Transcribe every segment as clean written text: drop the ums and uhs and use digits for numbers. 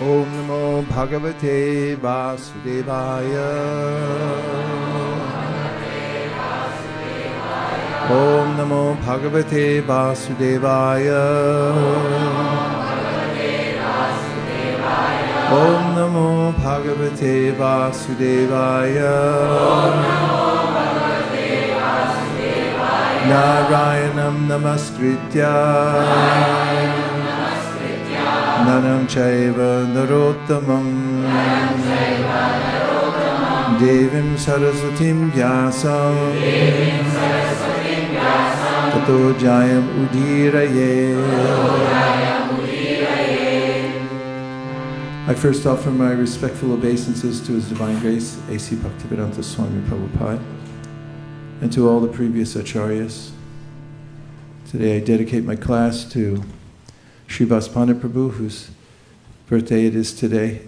Om Namo Bhagavate Vasudevaya. Om Namo Bhagavate Vasudevaya. Om Namo Bhagavate Vasudevaya. Narayanam Namaskritya Nanam Chaiva Narottamam Devim Saraswatim Vyasam Tato Jayam Udiraye. I first offer my respectful obeisances to His Divine Grace, A.C. Bhaktivedanta Swami Prabhupada, and to all the previous acharyas. Today I dedicate my class to Srivas Pandit Prabhu, whose birthday it is today.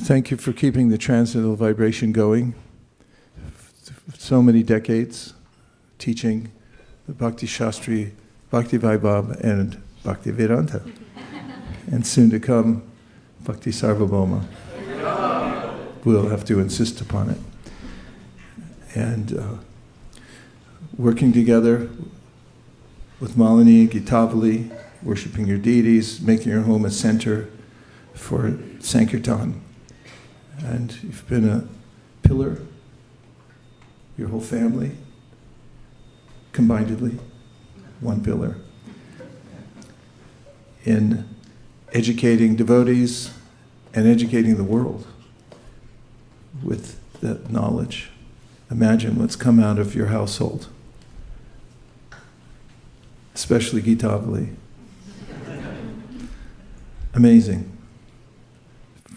Thank you for keeping the transcendental vibration going. So many decades teaching the Bhakti Shastri, Bhakti Vaibhav, and Bhakti Vedanta. And soon to come, Bhakti Sarva-bhūtānāṁ. We'll have to insist upon it. And working together with Malini, Gitavali, worshiping your deities, making your home a center for Sankirtan. And you've been a pillar, your whole family, combinedly, one pillar, in educating devotees and educating the world with that knowledge. Imagine what's come out of your household, especially Gitavali. Amazing.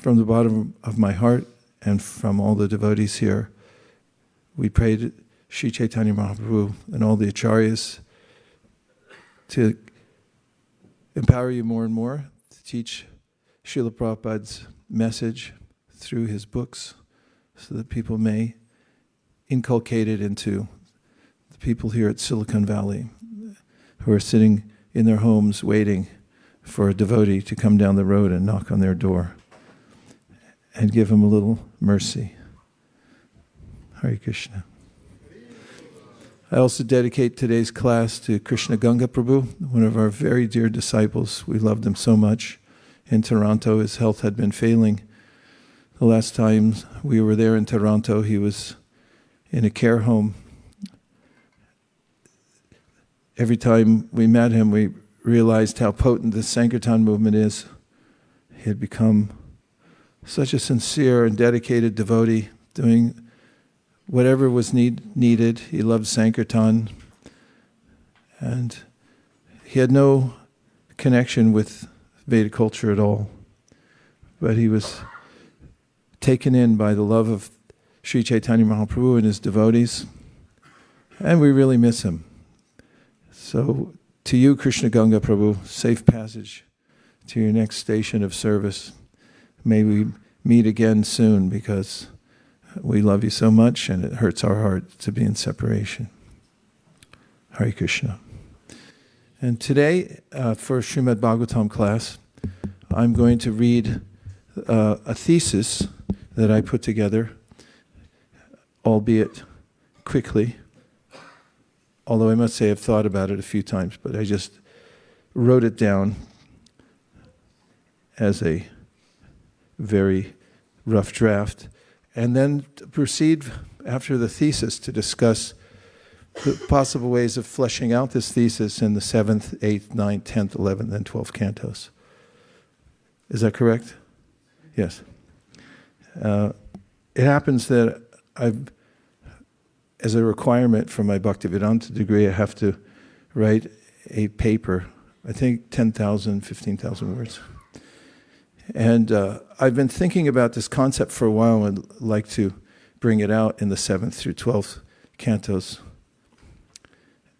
From the bottom of my heart and from all the devotees here, we prayed Sri Chaitanya Mahaprabhu and all the acharyas to empower you more and more to teach Srila Prabhupada's message through his books so that people may inculcate it into the people here at Silicon Valley who are sitting in their homes waiting for a devotee to come down the road and knock on their door and give him a little mercy. Hare Krishna. I also dedicate today's class to Krishna Ganga Prabhu, one of our very dear disciples. We loved him so much. In Toronto, his health had been failing. The last time we were there in Toronto, he was in a care home. Every time we met him, we realized how potent the Sankirtan movement is. He had become such a sincere and dedicated devotee, doing whatever was needed. He loved Sankirtan, and he had no connection with Vedic culture at all. But he was taken in by the love of Sri Chaitanya Mahaprabhu and his devotees, and we really miss him. So to you, Krishna Ganga Prabhu, safe passage to your next station of service. May we meet again soon, because we love you so much and it hurts our heart to be in separation. Hare Krishna. And today, for Srimad Bhagavatam class, I'm going to read a thesis that I put together, albeit quickly, although I must say I've thought about it a few times, but I just wrote it down as a very rough draft, and then proceed after the thesis to discuss the possible ways of fleshing out this thesis in the 7th, 8th, 9th, 10th, 11th, and 12th cantos. Is that correct? Yes. It happens that as a requirement for my Bhaktivedanta degree, I have to write a paper, I think 10,000, 15,000 words. And I've been thinking about this concept for a while and would like to bring it out in the 7th through 12th cantos.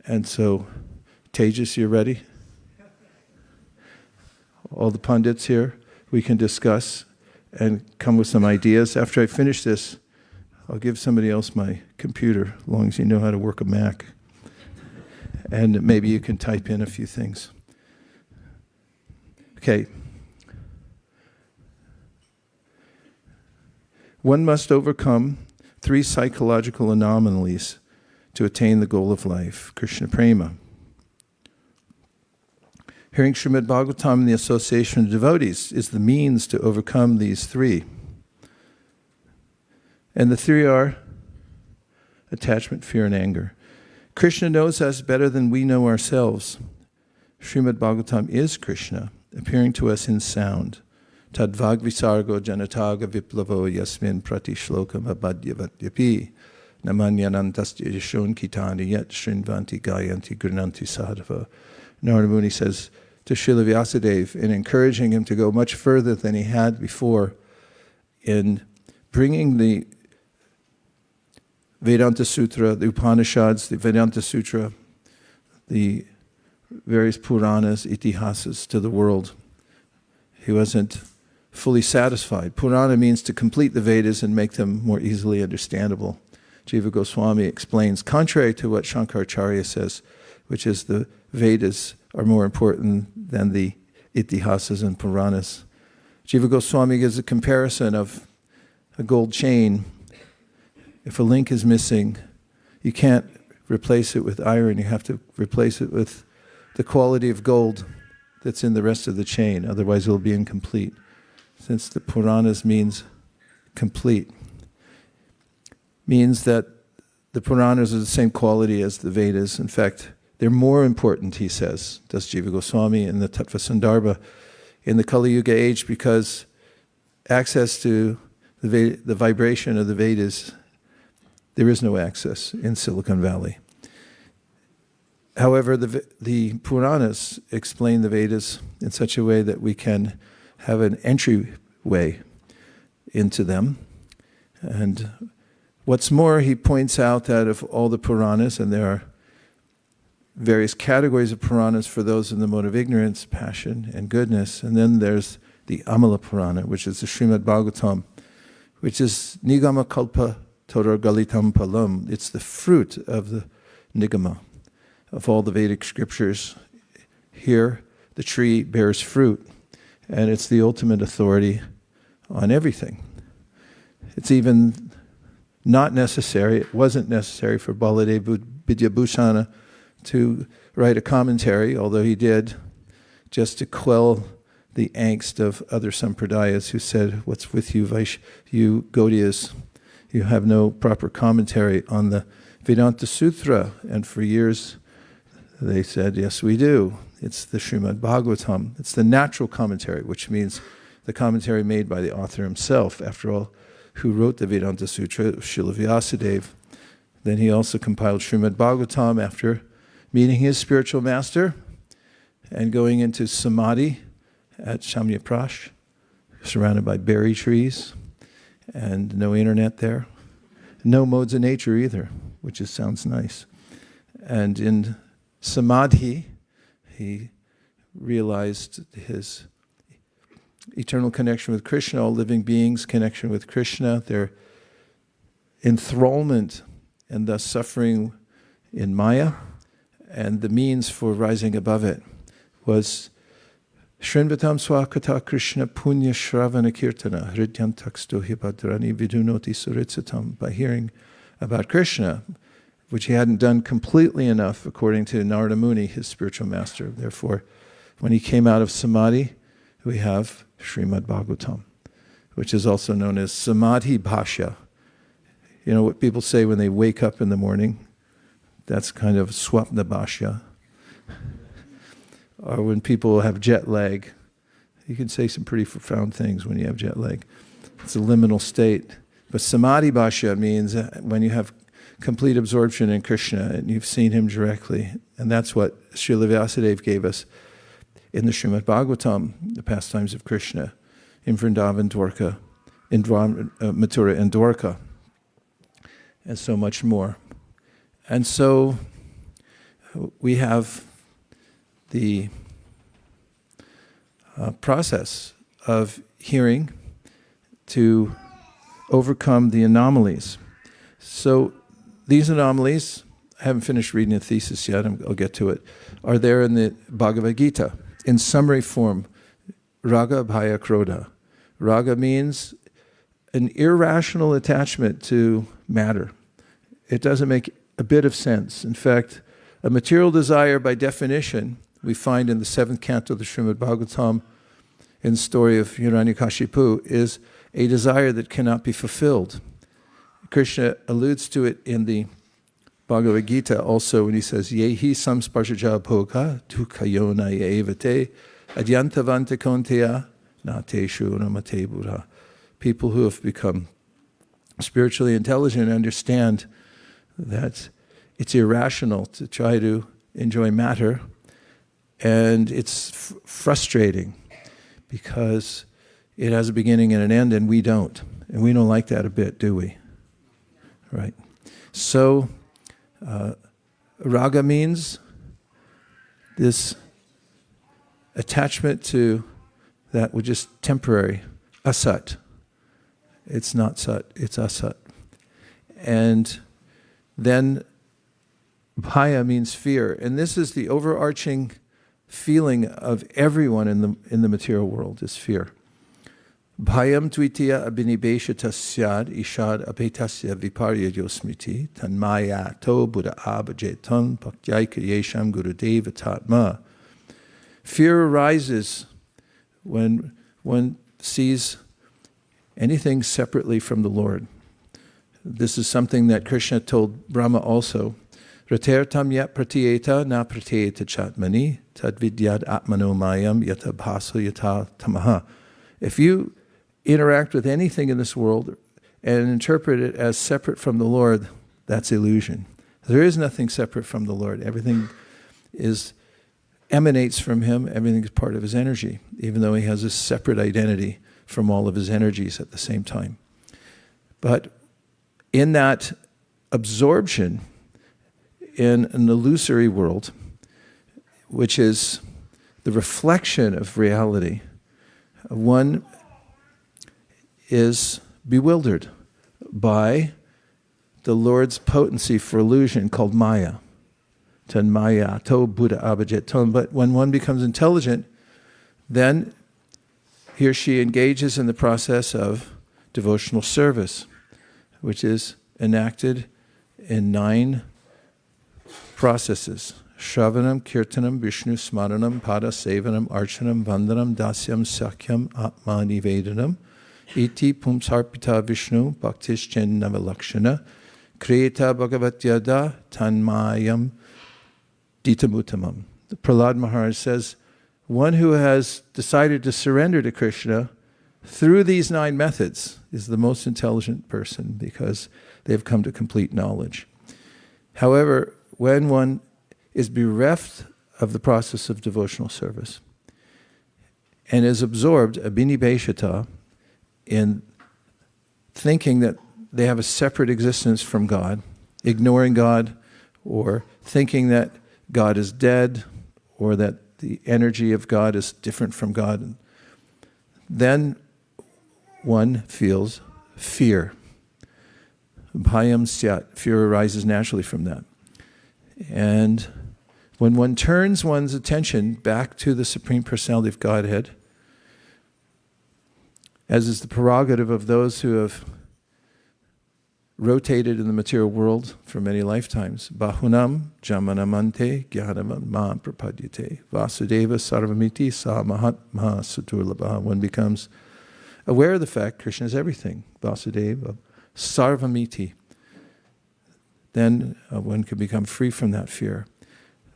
And so, Tejas, you ready? All the pundits here, we can discuss and come with some ideas. After I finish this, I'll give somebody else my computer, as long as you know how to work a Mac. And maybe you can type in a few things. Okay. One must overcome 3 psychological anomalies to attain the goal of life, Krishna Prema. Hearing Srimad Bhagavatam and the association of devotees is the means to overcome these 3. And the 3 are attachment, fear, and anger. Krishna knows us better than we know ourselves. Srimad Bhagavatam is Krishna, appearing to us in sound. Tadvag visargo janataga viplavo yasmin pratishlokam abhadyavatyapi namanyanantasya yashon kitani yat shrinvanti gayanti gurnanti sadhava. Narada Muni says to Srila Vyasadeva, in encouraging him to go much further than he had before in bringing the Vedanta Sutra, the Upanishads, the Vedanta Sutra, the various Puranas, Itihasas to the world. He wasn't fully satisfied. Purana means to complete the Vedas and make them more easily understandable. Jiva Goswami explains, contrary to what Shankaracharya says, which is the Vedas are more important than the Itihasas and Puranas. Jiva Goswami gives a comparison of a gold chain. If a link is missing, you can't replace it with iron. You have to replace it with the quality of gold that's in the rest of the chain. Otherwise, it will be incomplete. Since the Puranas means complete, means that the Puranas are the same quality as the Vedas. In fact, they're more important, he says, does Jiva Goswami in the Tattva Sandarbha, in the Kali Yuga age, because access to the vibration of the Vedas, there is no access in Silicon Valley. However, the Puranas explain the Vedas in such a way that we can have an entryway into them. And what's more, he points out that of all the Puranas, and there are various categories of Puranas for those in the mode of ignorance, passion, and goodness. And then there's the Amala Purana, which is the Srimad Bhagavatam, which is Nigama Kalpa Torar Galitam Palam. It's the fruit of the Nigama, of all the Vedic scriptures. Here, the tree bears fruit, and it's the ultimate authority on everything. It's even not necessary, it wasn't necessary for Baladeva Vidyabhusana to write a commentary, although he did, just to quell the angst of other Sampradayas who said, what's with you, you Gaudiyas? You have no proper commentary on the Vedanta Sutra. And for years they said, yes, we do. It's the Srimad Bhagavatam. It's the natural commentary, which means the commentary made by the author himself. After all, who wrote the Vedanta Sutra? Srila Vyasadeva. Then he also compiled Srimad Bhagavatam after meeting his spiritual master and going into samadhi at Shamyaprash, surrounded by berry trees and no internet there. No modes of nature either, which sounds nice. And in samadhi, he realized his eternal connection with Krishna, all living beings' connection with Krishna, their enthrallment and thus suffering in Maya, and the means for rising above it was Shrinvatam Swakata Krishna Punya Shravana Kirtana Hridyan Taksto Hibadrani Vidunoti Suritsatam, by hearing about Krishna, which he hadn't done completely enough according to Narada Muni, his spiritual master. Therefore, when he came out of samadhi, we have Srimad Bhagavatam, which is also known as Samadhi Bhashya. You know what people say when they wake up in the morning? That's kind of Swapna Bhashya. Or when people have jet lag, you can say some pretty profound things when you have jet lag. It's a liminal state. But Samadhi Bhashya means when you have complete absorption in Krishna and you've seen him directly. And that's what Srila Vyasadeva gave us in the Srimad Bhagavatam, the pastimes of Krishna, in Vrindavan, Dwarka, in Mathura and Dwarka, and so much more. And so we have the process of hearing to overcome the anomalies. So these anomalies, I haven't finished reading the thesis yet, I'll get to it, are there in the Bhagavad Gita. In summary form, raga, bhaya, krodha. Raga means an irrational attachment to matter. It doesn't make a bit of sense. In fact, a material desire by definition, we find in the 7th canto of the Srimad Bhagavatam, in the story of Hiranyakashipu, is a desire that cannot be fulfilled. Krishna alludes to it in the Bhagavad Gita also when he says, Yehi samsparshaja bhoga dukkayona evate adyantavanta konteya nateshu namate buddha. People who have become spiritually intelligent understand that it's irrational to try to enjoy matter, and it's frustrating because it has a beginning and an end, and we don't. And we don't like that a bit, do we? Right. So, raga means this attachment to that which is temporary, asat. It's not sat, it's asat. And then bhaya means fear. And this is the overarching feeling of everyone in the material world, is fear. Bhayam tvitiya abhinibeshata syad ishad apetasya viparya yosmiti tanmaya to buddha abhajetan bhaktyayika yesham gurudeva tatma. Fear arises when one sees anything separately from the Lord. This is something that Krishna told Brahma also. Ratertam yat pratyeta na pratyeta chatmani tadvidyad atmano mayam yata bhaso yata tamaha. If you interact with anything in this world and interpret it as separate from the Lord, that's illusion. There is nothing separate from the Lord. Everything emanates from Him. Everything is part of His energy, even though He has a separate identity from all of His energies at the same time. But in that absorption in an illusory world, which is the reflection of reality, one is bewildered by the Lord's potency for illusion called Maya. Tan Maya, to Buddha Abhajet Ton. But when one becomes intelligent, then he or she engages in the process of devotional service, which is enacted in 9 processes. Shravanam, Kirtanam, Vishnu Smaranam, Pada Sevanam, Archanam, Vandanam, Dasyam, Sakyam, Atma Nivedanam, Iti Pumsarpita Vishnu, Bhaktish Navalakshana, Kriyata Bhagavatyada, Tanmayam, Ditamutamam. The Prahlad Maharaj says, one who has decided to surrender to Krishna through these 9 methods is the most intelligent person because they've come to complete knowledge. However, when one is bereft of the process of devotional service and is absorbed, abhinibeshata, in thinking that they have a separate existence from God, ignoring God, or thinking that God is dead, or that the energy of God is different from God, then one feels fear. Bhayam syat, fear arises naturally from that. And when one turns one's attention back to the Supreme Personality of Godhead, as is the prerogative of those who have rotated in the material world for many lifetimes, Bahunam Jamanamante Gyanam Ma Prapadyate Vasudeva Sarvamiti Sa Mahatma Saturlabha. One becomes aware of the fact Krishna is everything. Vasudeva Sarvamiti. Then one can become free from that fear.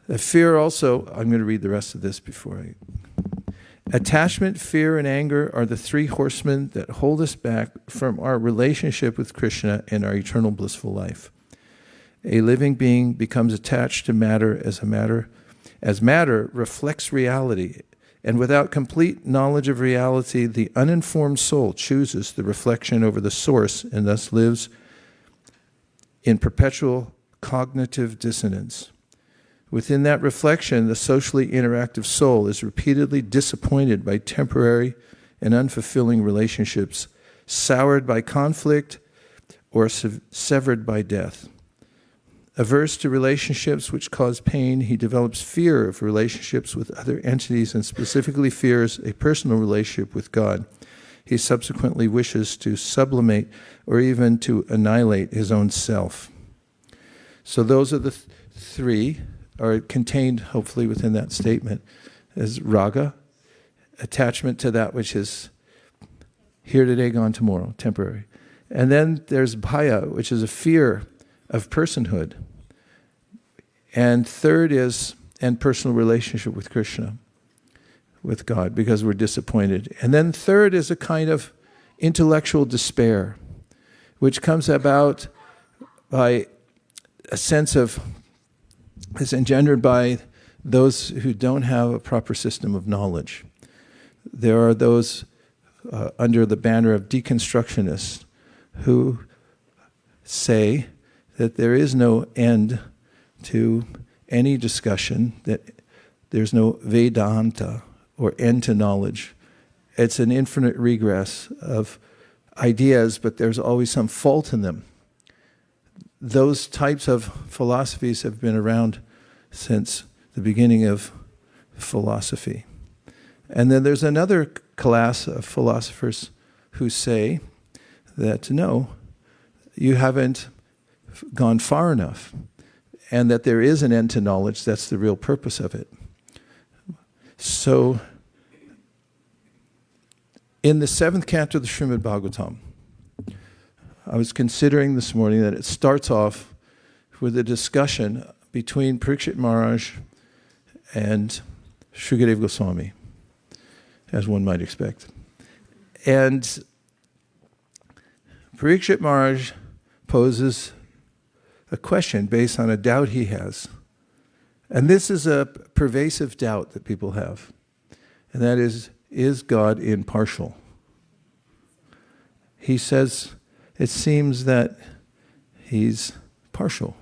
The fear also, I'm going to read the rest of this before I... Attachment, fear, and anger are the 3 horsemen that hold us back from our relationship with Krishna and our eternal blissful life. A living being becomes attached to matter as matter reflects reality, And without complete knowledge of reality, the uninformed soul chooses the reflection over the source and thus lives in perpetual cognitive dissonance. Within that reflection, the socially interactive soul is repeatedly disappointed by temporary and unfulfilling relationships, soured by conflict, or severed by death. Averse to relationships which cause pain, he develops fear of relationships with other entities and specifically fears a personal relationship with God. He subsequently wishes to sublimate or even to annihilate his own self. So those are the three, are contained hopefully within that statement, as raga, attachment to that which is here today, gone tomorrow, temporary. And then there's bhaya, which is a fear of personhood. And third is, and personal relationship with Krishna, with God, because we're disappointed. And then third is a kind of intellectual despair, which comes about by a sense of, is engendered by those who don't have a proper system of knowledge. There are those under the banner of deconstructionists who say that there is no end to any discussion, that there's no Vedanta or end to knowledge. It's an infinite regress of ideas, but there's always some fault in them. Those types of philosophies have been around since the beginning of philosophy. And then there's another class of philosophers who say that no, you haven't gone far enough, and that there is an end to knowledge. That's the real purpose of it. So, in the 7th canto of the Srimad Bhagavatam, I was considering this morning that it starts off with a discussion between Parikshit Maharaj and Shukadeva Goswami, as one might expect. And Parikshit Maharaj poses a question based on a doubt he has. And this is a pervasive doubt that people have. And that is God impartial? He says, it seems that he's partial.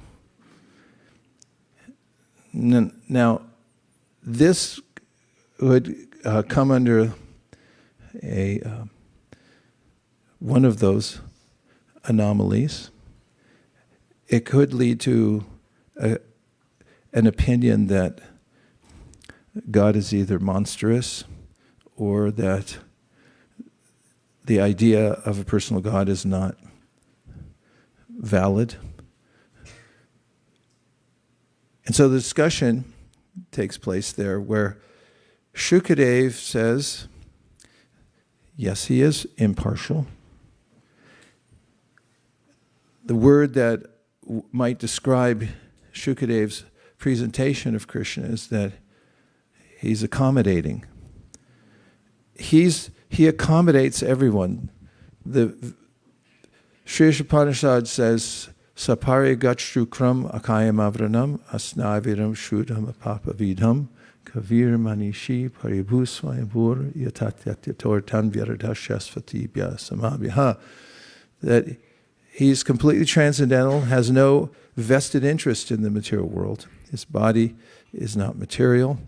Now, this would come under one of those anomalies. It could lead to an opinion that God is either monstrous or that the idea of a personal God is not valid. And so the discussion takes place there where Shukadeva says, yes, he is impartial. The word that might describe Shukadeva's presentation of Krishna is that he's accommodating. He accommodates everyone. The Sri Upanishad says, Sapare gachru kram akayam avranam asnaviram shrudam apapavidham kavir manishi paribhu swayambhur yatatyator tanvyardashasvati samabhya. That he's completely transcendental, has no vested interest in the material world. His body is not material.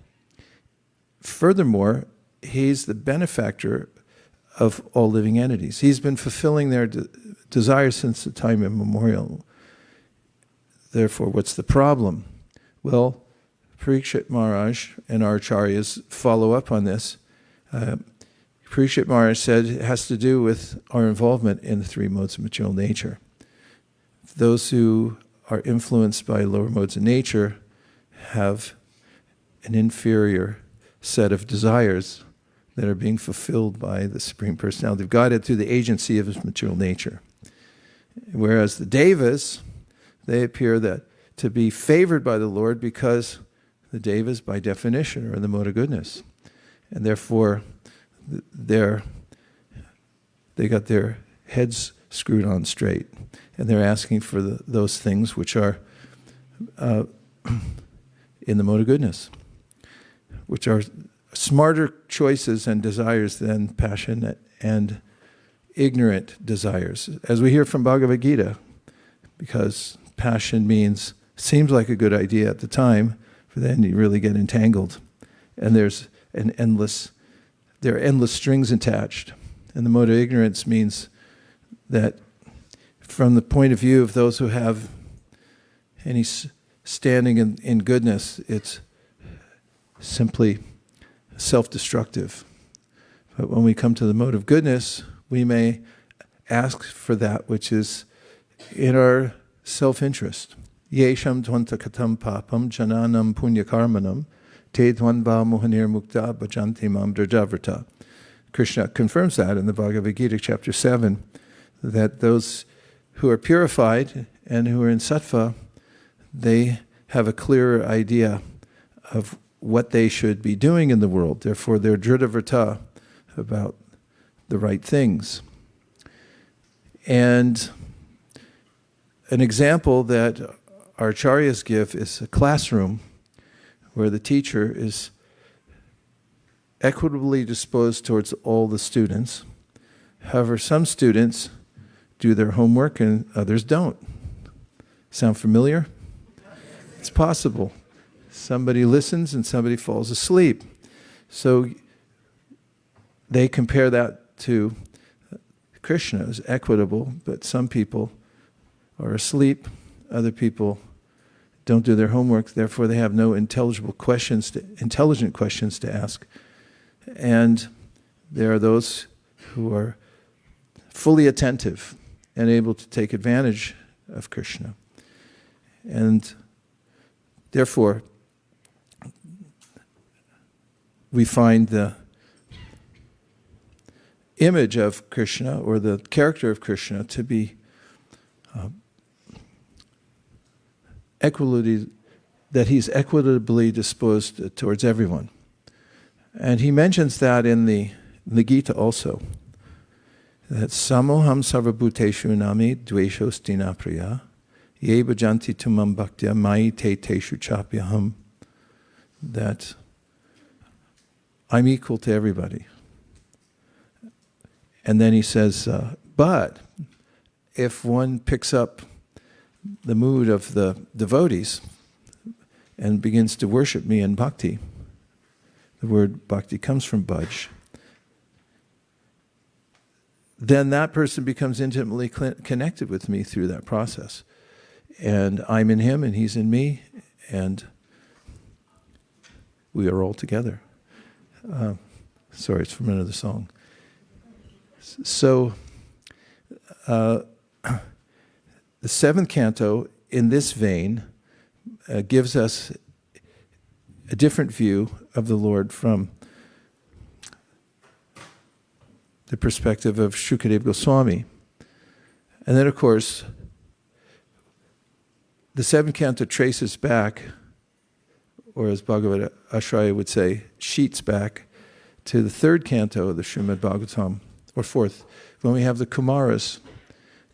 Furthermore, he's the benefactor of all living entities. He's been fulfilling their desires since the time immemorial. Therefore, what's the problem? Well, Parikshit Maharaj and our acharyas follow up on this. Parikshit Maharaj said it has to do with our involvement in the three modes of material nature. Those who are influenced by lower modes of nature have an inferior set of desires that are being fulfilled by the Supreme Personality of Godhead through the agency of his material nature. Whereas the Devas, they appear to be favored by the Lord because the Devas, by definition, are in the mode of goodness. And therefore, they got their heads screwed on straight. And they're asking for those things which are in the mode of goodness, which are smarter choices and desires than passionate and ignorant desires. As we hear from Bhagavad Gita, because passion seems like a good idea at the time, but then you really get entangled. And there are endless strings attached. And the mode of ignorance means that from the point of view of those who have any standing in goodness, it's simply self-destructive. But when we come to the mode of goodness, we may ask for that which is in our self-interest. Yesham tvanta katam papam jananam punyakarmanam te dvandva mohanir mukta bhajanti mam drajavrata. Krishna confirms that in the Bhagavad Gita, chapter 7, that those who are purified and who are in sattva, they have a clearer idea of what they should be doing in the world. Therefore, they're dritavrata about the right things. And an example that our acharyas give is a classroom where the teacher is equitably disposed towards all the students. However, some students do their homework and others don't. Sound familiar? It's possible. Somebody listens and somebody falls asleep. So they compare that to Krishna as equitable, but some people are asleep, other people don't do their homework, therefore they have no intelligent questions to ask. And there are those who are fully attentive and able to take advantage of Krishna. And therefore, we find the image of Krishna, or the character of Krishna, to be that he's equitably disposed towards everyone. And he mentions that in the Gita also, that samoham sarva-bhūteshu nami dvesho stina priya ye bhajanti tumam bhaktya mai te teshu chapyaham, that I'm equal to everybody. And then he says, but if one picks up the mood of the devotees and begins to worship me in bhakti, the word bhakti comes from bhaj, then that person becomes intimately connected with me through that process. And I'm in him and he's in me, and we are all together. Sorry, it's from another song. So, the seventh canto, in this vein, gives us a different view of the Lord from the perspective of Shukadeva Goswami. And then, of course, the seventh canto traces back, or as Bhagavad Ashraya would say, sheets back to the third canto of the Srimad Bhagavatam, or fourth, when we have the Kumaras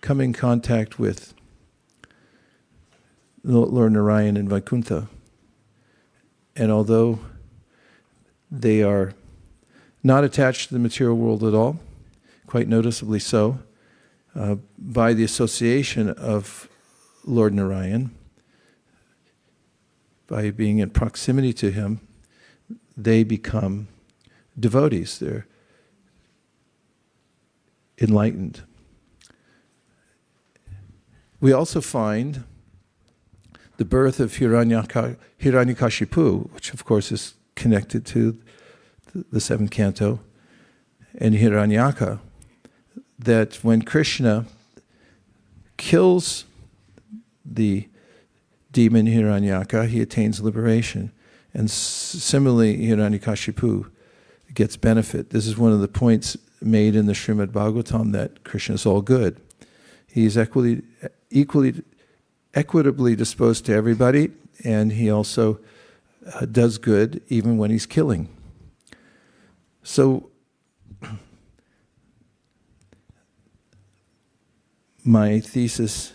come in contact with Lord Narayan and Vaikuntha. And although they are not attached to the material world at all, quite noticeably so, by the association of Lord Narayan, by being in proximity to him, they become devotees. They're enlightened. We also find the birth of Hiranyakashipu, which of course is connected to the seventh canto, and Hiranyaka, that when Krishna kills the demon Hiranyaka, he attains liberation. And similarly, Hiranyakashipu gets benefit. This is one of the points made in the Srimad Bhagavatam, that Krishna is all good. He is equitably disposed to everybody, and he also does good even when he's killing. So, my thesis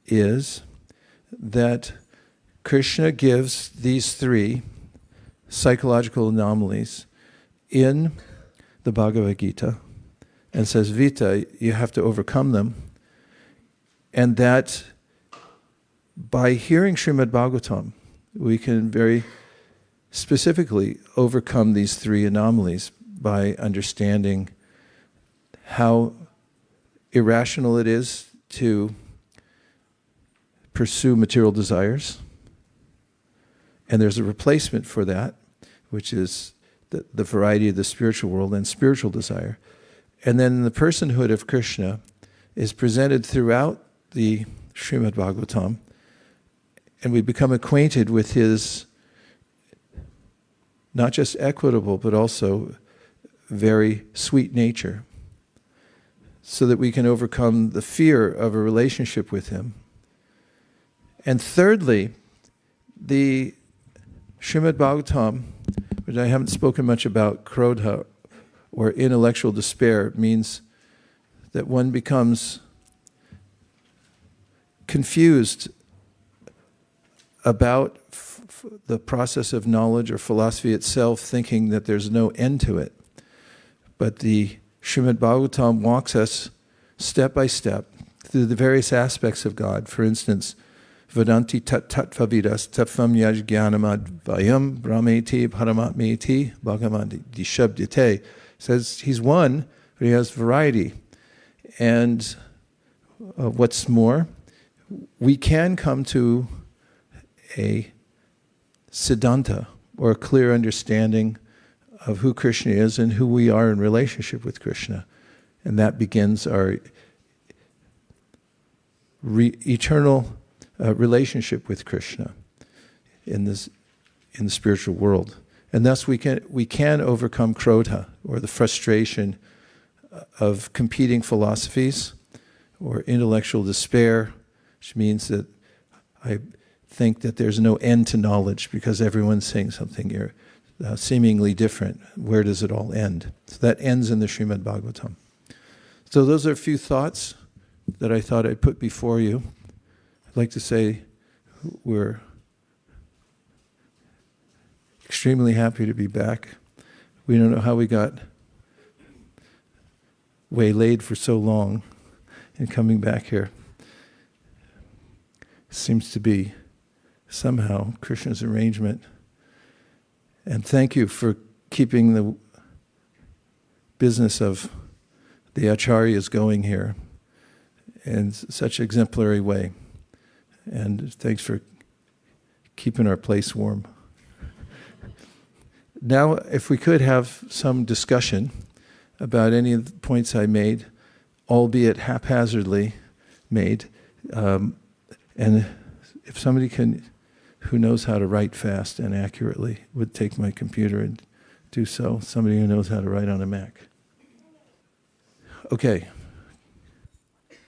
is that Krishna gives these three, psychological anomalies in the Bhagavad Gita and says, Vita, you have to overcome them. And that by hearing Srimad Bhagavatam, we can very specifically overcome these three anomalies by understanding how irrational it is to pursue material desires. And there's a replacement for that, which is the variety of the spiritual world and spiritual desire. And then the personhood of Krishna is presented throughout the Srimad Bhagavatam, and we become acquainted with his not just equitable, but also very sweet nature, so that we can overcome the fear of a relationship with him. And thirdly, the Srimad Bhagavatam, which I haven't spoken much about, krodha, or intellectual despair, means that one becomes confused about the process of knowledge or philosophy itself, thinking that there's no end to it. But the Srimad Bhagavatam walks us step by step through the various aspects of God. For instance, Vadanti tat tattvavidas tattvam yajñānamad vayam brahmeti paramatmeti bhagavanti dishabdyate. Says he's one, but he has variety. And what's more, we can come to a siddhanta, or a clear understanding of who Krishna is and who we are in relationship with Krishna. And that begins our eternal relationship with Krishna in the spiritual world. And thus we can overcome krodha, or the frustration of competing philosophies, or intellectual despair, which means that I think that there's no end to knowledge because everyone's saying something here seemingly different. Where does it all end? So that ends in the Srimad Bhagavatam. So those are a few thoughts that I thought I'd put before you. I'd like to say we're extremely happy to be back. We don't know how we got waylaid for so long in coming back here. Seems to be somehow Krishna's arrangement. And thank you for keeping the business of the acharyas going here in such an exemplary way. And thanks for keeping our place warm. Now, if we could have some discussion about any of the points I made, albeit haphazardly made, and if somebody who knows how to write fast and accurately would take my computer and do so, somebody who knows how to write on a Mac. Okay.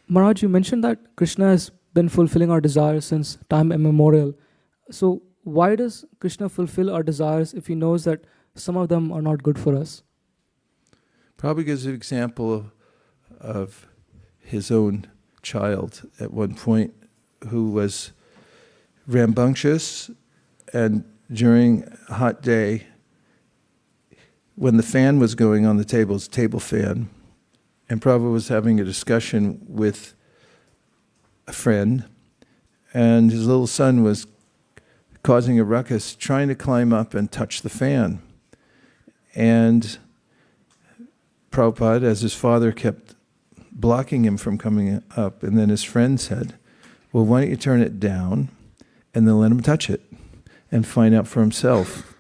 Maharaj, you mentioned that Krishna has been fulfilling our desires since time immemorial. So why does Krishna fulfill our desires if he knows that some of them are not good for us? Probably gives an example of his own child at one point who was rambunctious, and during a hot day, when the fan was going on the table, it's a table fan, and Prabhupada was having a discussion with a friend, and his little son was causing a ruckus, trying to climb up and touch the fan. And Prabhupada, as his father, kept blocking him from coming up, and then his friend said, well, why don't you turn it down and then let him touch it and find out for himself.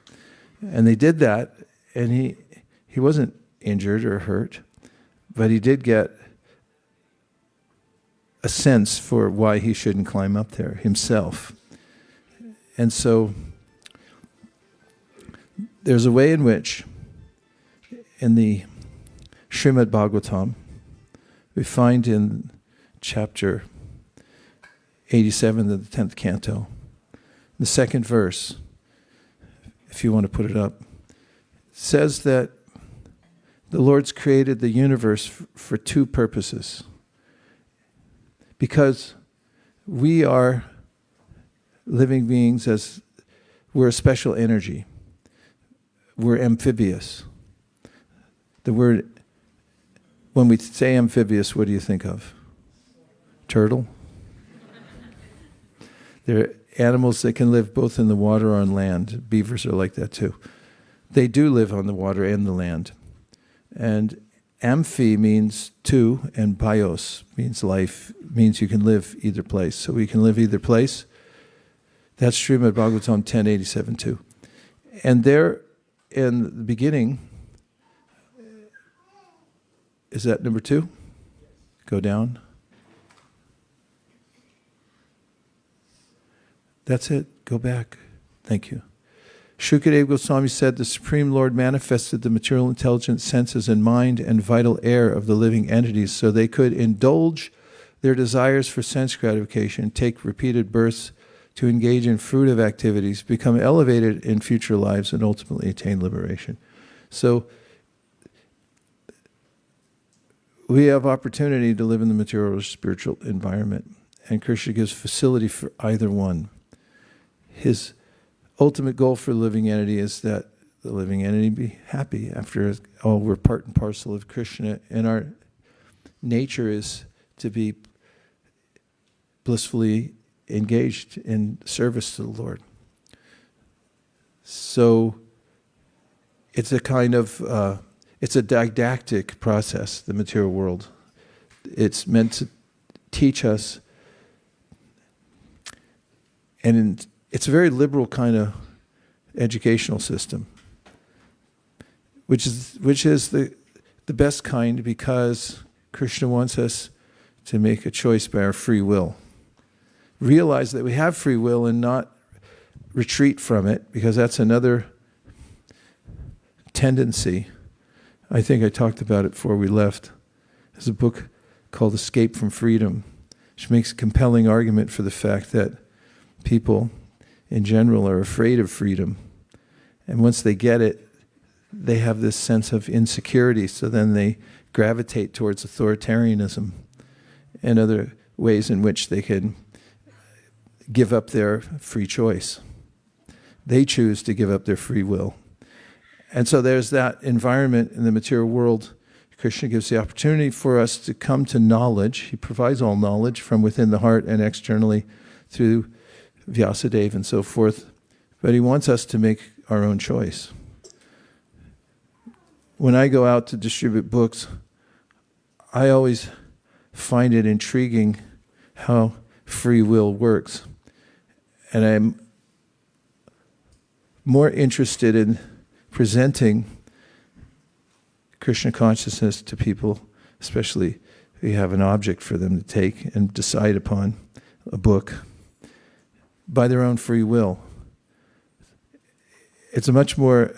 And they did that, and he wasn't injured or hurt, but he did get a sense for why he shouldn't climb up there himself. And so there's a way in which in the Srimad Bhagavatam, we find in chapter 87 of the 10th canto, the second verse, if you want to put it up, says that the Lord's created the universe for two purposes. Because we are living beings, as we're a special energy. we're amphibious. The word, when we say amphibious, what do you think of? Turtle? They're animals that can live both in the water or on land. Beavers are like that too. They do live on the water and the land. And amphi means two, and bios means life, means you can live either place. So we can live either place. That's Srimad Bhagavatam 1087 too. And there in the beginning, is that number 2? Go down. That's it. Go back. Thank you. Shukadeva Goswami said the Supreme Lord manifested the material intelligence, senses, and mind and vital air of the living entities so they could indulge their desires for sense gratification, take repeated births to engage in fruitive activities, become elevated in future lives, and ultimately attain liberation. So we have opportunity to live in the material or spiritual environment, and Krishna gives facility for either one. His ultimate goal for the living entity is that the living entity be happy. After all, we're part and parcel of Krishna, and our nature is to be blissfully engaged in service to the Lord. So it's a kind of, it's a didactic process, the material world. It's meant to teach us, and it's a very liberal kind of educational system, which is the best kind, because Krishna wants us to make a choice by our free will. Realize that we have free will and not retreat from it, because that's another tendency. I think I talked about it before we left. There's a book called Escape from Freedom, which makes a compelling argument for the fact that people in general are afraid of freedom. And once they get it, they have this sense of insecurity, so then they gravitate towards authoritarianism and other ways in which they can give up their free choice. They choose to give up their free will. And so there's that environment in the material world. Krishna gives the opportunity for us to come to knowledge. He provides all knowledge from within the heart and externally through Vyasadeva and so forth. But he wants us to make our own choice. When I go out to distribute books, I always find it intriguing how free will works. And I'm more interested in presenting Krishna consciousness to people, especially if you have an object for them to take and decide upon, a book, by their own free will. It's a much more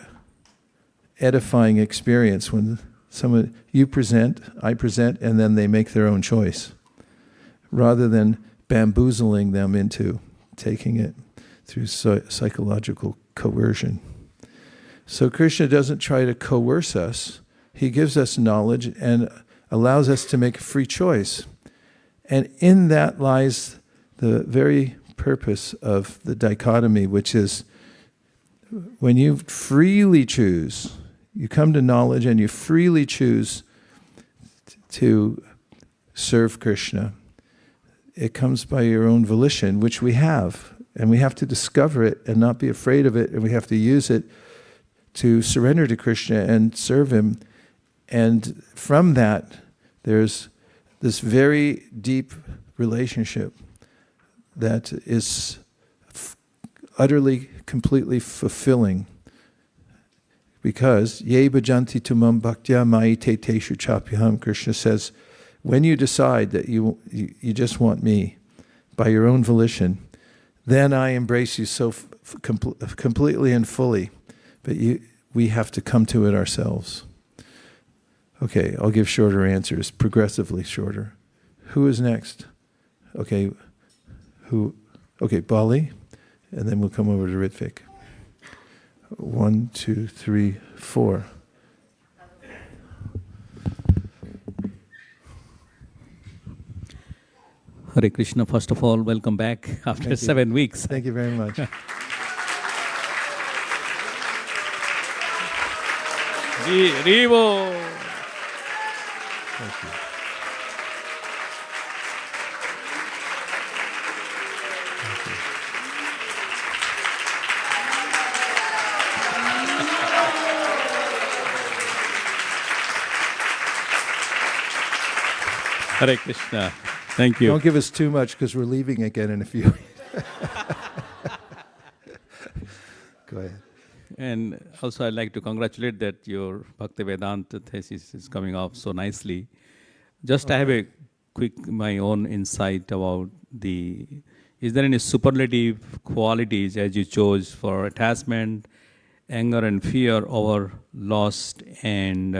edifying experience when you present, I present, and then they make their own choice, rather than bamboozling them into taking it through psychological coercion. So Krishna doesn't try to coerce us. He gives us knowledge and allows us to make a free choice. And in that lies the very purpose of the dichotomy, which is when you freely choose, you come to knowledge and you freely choose to serve Krishna. It comes by your own volition, which we have. And we have to discover it and not be afraid of it. And we have to use it to surrender to Krishna and serve him. And from that, there's this very deep relationship that is utterly, completely fulfilling. Because, ye bhajanti tumam bhaktya mai te teshu chapyaham, Krishna says, when you decide that you just want me by your own volition, then I embrace you so completely and fully. But we have to come to it ourselves. Okay, I'll give shorter answers, progressively shorter. Who is next? Okay, Okay, Bali, and then we'll come over to Ritvik. 1, 2, 3, 4. Hare Krishna, first of all, welcome back after 7 weeks. Thank you very much. Rivo. Thank you. Hare Krishna. Thank you. Don't give us too much because we're leaving again in a few. Go ahead. And also I'd like to congratulate that your Bhakti Vedanta thesis is coming off so nicely. Just I have a quick, my own insight about is there any superlative qualities as you chose for attachment, anger and fear over lust and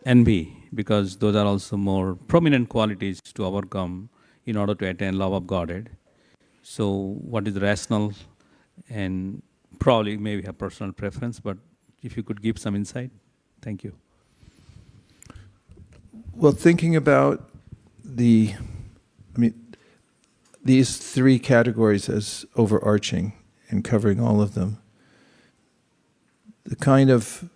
envy? Because those are also more prominent qualities to overcome in order to attain love of Godhead. So what is the rationale? And probably maybe have personal preference, but if you could give some insight. Thank you. Well, thinking about these three categories as overarching and covering all of them, the kind of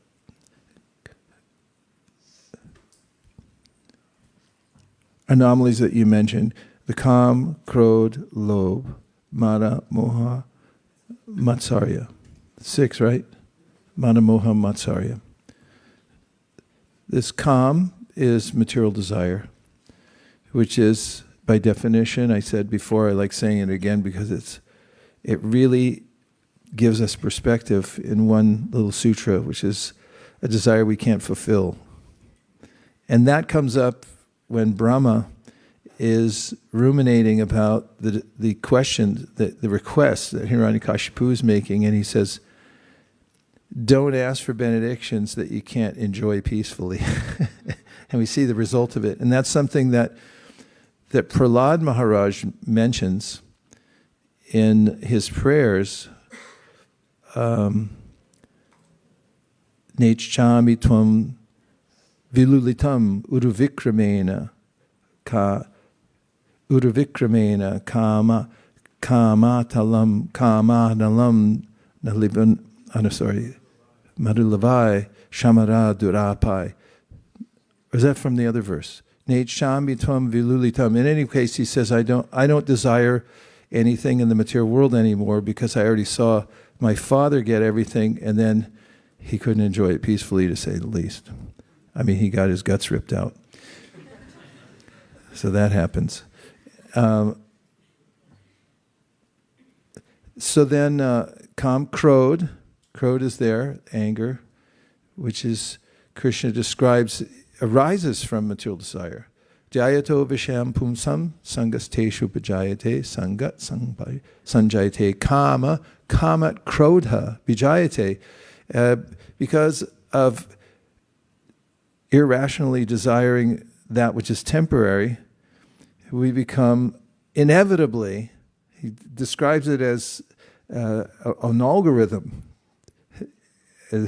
anomalies that you mentioned, the kam, krodh, lobh, mada, moha, matsarya. 6, right? Mada, moha, matsarya. This kam is material desire, which is, by definition, I said before, I like saying it again because it really gives us perspective in one little sutra, which is a desire we can't fulfill. And that comes up when Brahma is ruminating about the question, the request that Hiranyakashipu is making, and he says, don't ask for benedictions that you can't enjoy peacefully. And we see the result of it. And that's something that Prahlad Maharaj mentions in his prayers. Nechchami tvam vilulitam uruvikramena kamadalam madulavai shamara durapai. Or is that from the other verse? Nechchami tvam vilulitam. In any case, he says, I don't desire anything in the material world anymore because I already saw my father get everything, and then he couldn't enjoy it peacefully, to say the least. I mean, he got his guts ripped out. So that happens. So then, kam, krodh is there, anger, which is, Krishna describes, arises from material desire. Jayato visham pumsam sangasteshu pajayate sangat sanjayate kama krodha vijayate. Because of irrationally desiring that which is temporary, we become inevitably, he describes it as an algorithm.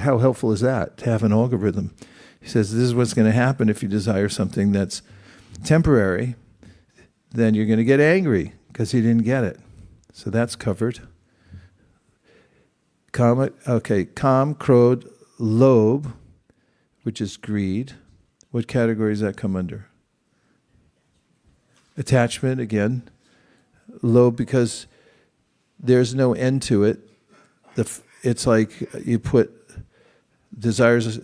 How helpful is that, to have an algorithm? He says this is what's going to happen if you desire something that's temporary, then you're going to get angry because you didn't get it. So that's covered. Kam, krodh, lobh, which is greed. What category does that come under? Attachment, again. Lobh, because there's no end to it. It's like you put desires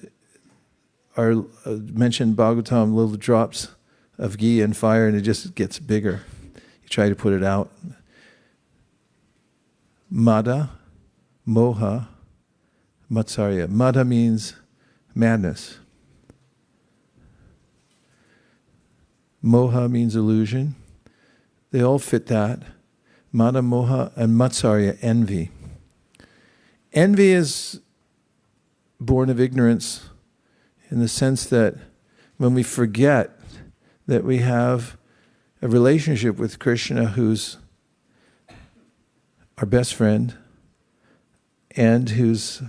are mentioned Bhagavatam, little drops of ghee and fire, and it just gets bigger. You try to put it out. Mada, moha, matsarya. Mada means madness. Moha means illusion. They all fit that. Mada, moha, and matsarya, envy. Envy is born of ignorance in the sense that when we forget that we have a relationship with Krishna, who's our best friend and who's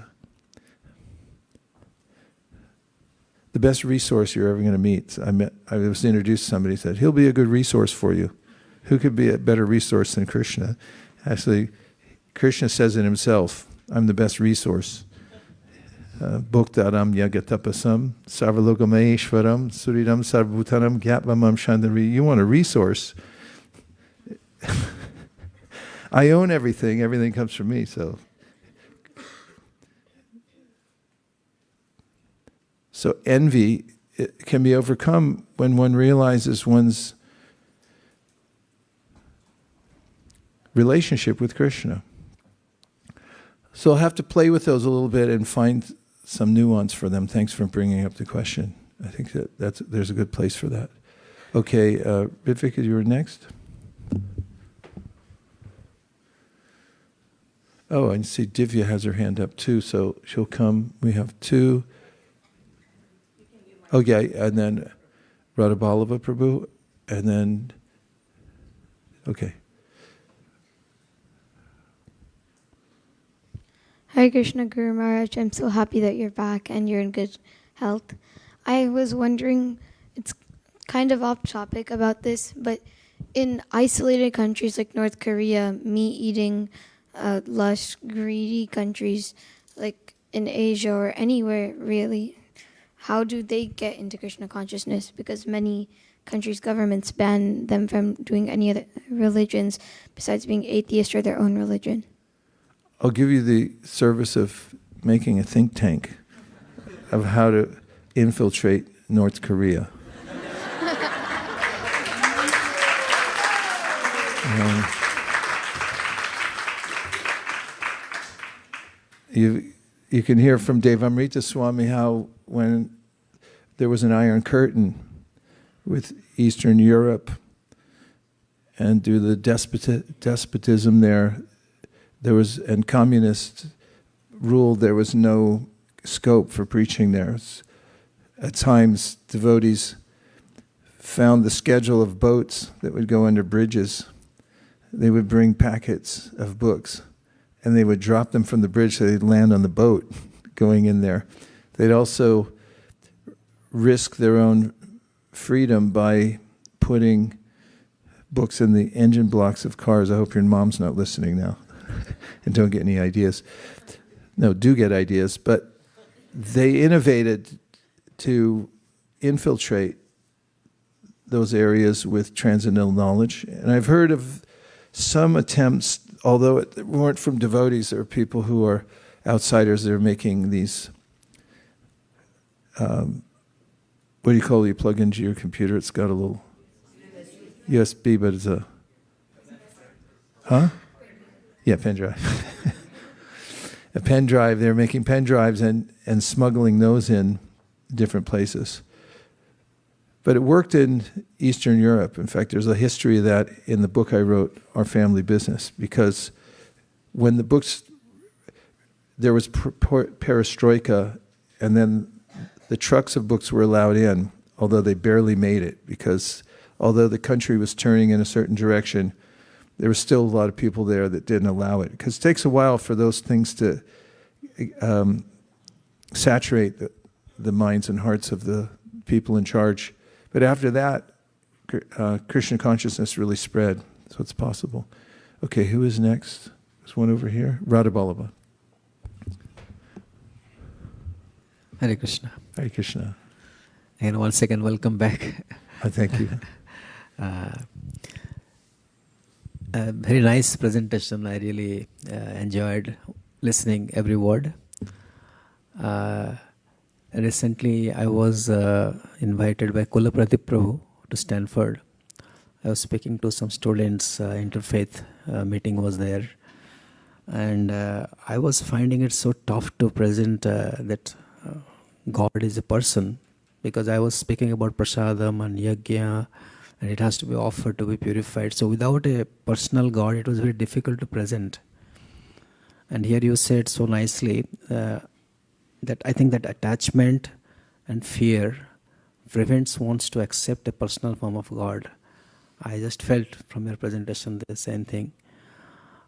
the best resource you're ever going to meet. I was introduced to somebody who said, he'll be a good resource for you. Who could be a better resource than Krishna? Actually, Krishna says it himself, I'm the best resource. bhoktāraṁ yajña-tapasāṁ, sarva-loka-maheśvaram, suhṛdaṁ, sarva-bhūtānāṁ, jñātvā śāntim. You want a resource. I own everything. Everything comes from me, so. So envy can be overcome when one realizes one's relationship with Krishna. So I'll have to play with those a little bit and find some nuance for them. Thanks for bringing up the question. I think there's a good place for that. Okay, Ritvika, you were next. Oh, and see Divya has her hand up too, so she'll come. We have two. Okay, and then Radhaballabha Prabhu, and then, okay. Hare Krishna Guru Maharaj, I'm so happy that you're back and you're in good health. I was wondering, it's kind of off topic about this, but in isolated countries like North Korea, meat-eating, lush, greedy countries like in Asia or anywhere really, how do they get into Krishna consciousness? Because many countries' governments ban them from doing any other religions besides being atheist or their own religion. I'll give you the service of making a think tank of how to infiltrate North Korea. You can hear from Devamrita Swami how when there was an Iron Curtain with Eastern Europe and due to the despotism there was, and communist rule, there was no scope for preaching there. At times, devotees found the schedule of boats that would go under bridges. They would bring packets of books, and they would drop them from the bridge so they'd land on the boat going in there. They'd also risk their own freedom by putting books in the engine blocks of cars. I hope your mom's not listening now and don't get any ideas. No, do get ideas. But they innovated to infiltrate those areas with transcendental knowledge. And I've heard of some attempts, although it weren't from devotees, there are people who are outsiders that are making these, what do you call it? You plug into your computer, it's got a little USB, but it's a, yeah, pen drive. A pen drive, they're making pen drives and smuggling those in different places. But it worked in Eastern Europe. In fact, there's a history of that in the book I wrote, Our Family Business, because when the books, there was perestroika, and then the trucks of books were allowed in, although they barely made it, because although the country was turning in a certain direction, there were still a lot of people there that didn't allow it. Because it takes a while for those things to saturate the minds and hearts of the people in charge. But after that, Krishna consciousness really spread, so it's possible. Okay, who is next? There's one over here. Radhaballabha. Hare Krishna. Hare Krishna. And once again, welcome back. Thank you. A very nice presentation. I really enjoyed listening every word. Recently, I was invited by Kulapradeep Prabhu to Stanford. I was speaking to some students, interfaith meeting was there. And I was finding it so tough to present that God is a person, because I was speaking about prasadam and yajña, and it has to be offered to be purified. So without a personal God, it was very difficult to present. And here you said so nicely that I think that attachment and fear prevents one to accept a personal form of God. I just felt from your presentation the same thing.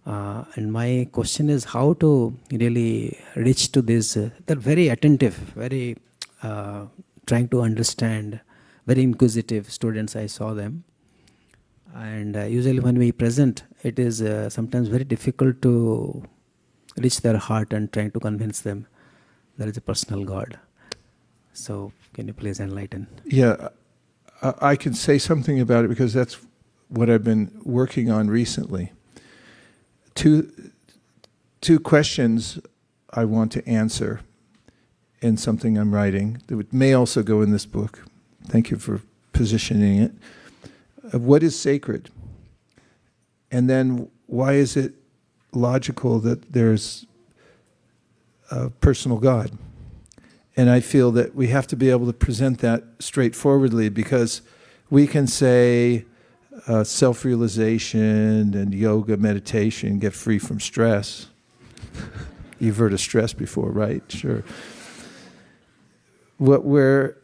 And my question is how to really reach to this. They're very attentive, very trying to understand, very inquisitive students, I saw them. And usually when we present, it is sometimes very difficult to reach their heart and trying to convince them. there is a personal God. So can you please enlighten? Yeah, I can say something about it because that's what I've been working on recently. Two questions I want to answer in something I'm writing that may also go in this book. Thank you for positioning it. What is sacred? And then why is it logical that there's a personal God? And I feel that we have to be able to present that straightforwardly, because we can say self-realization and yoga, meditation, get free from stress. You've heard of stress before, right? Sure. Where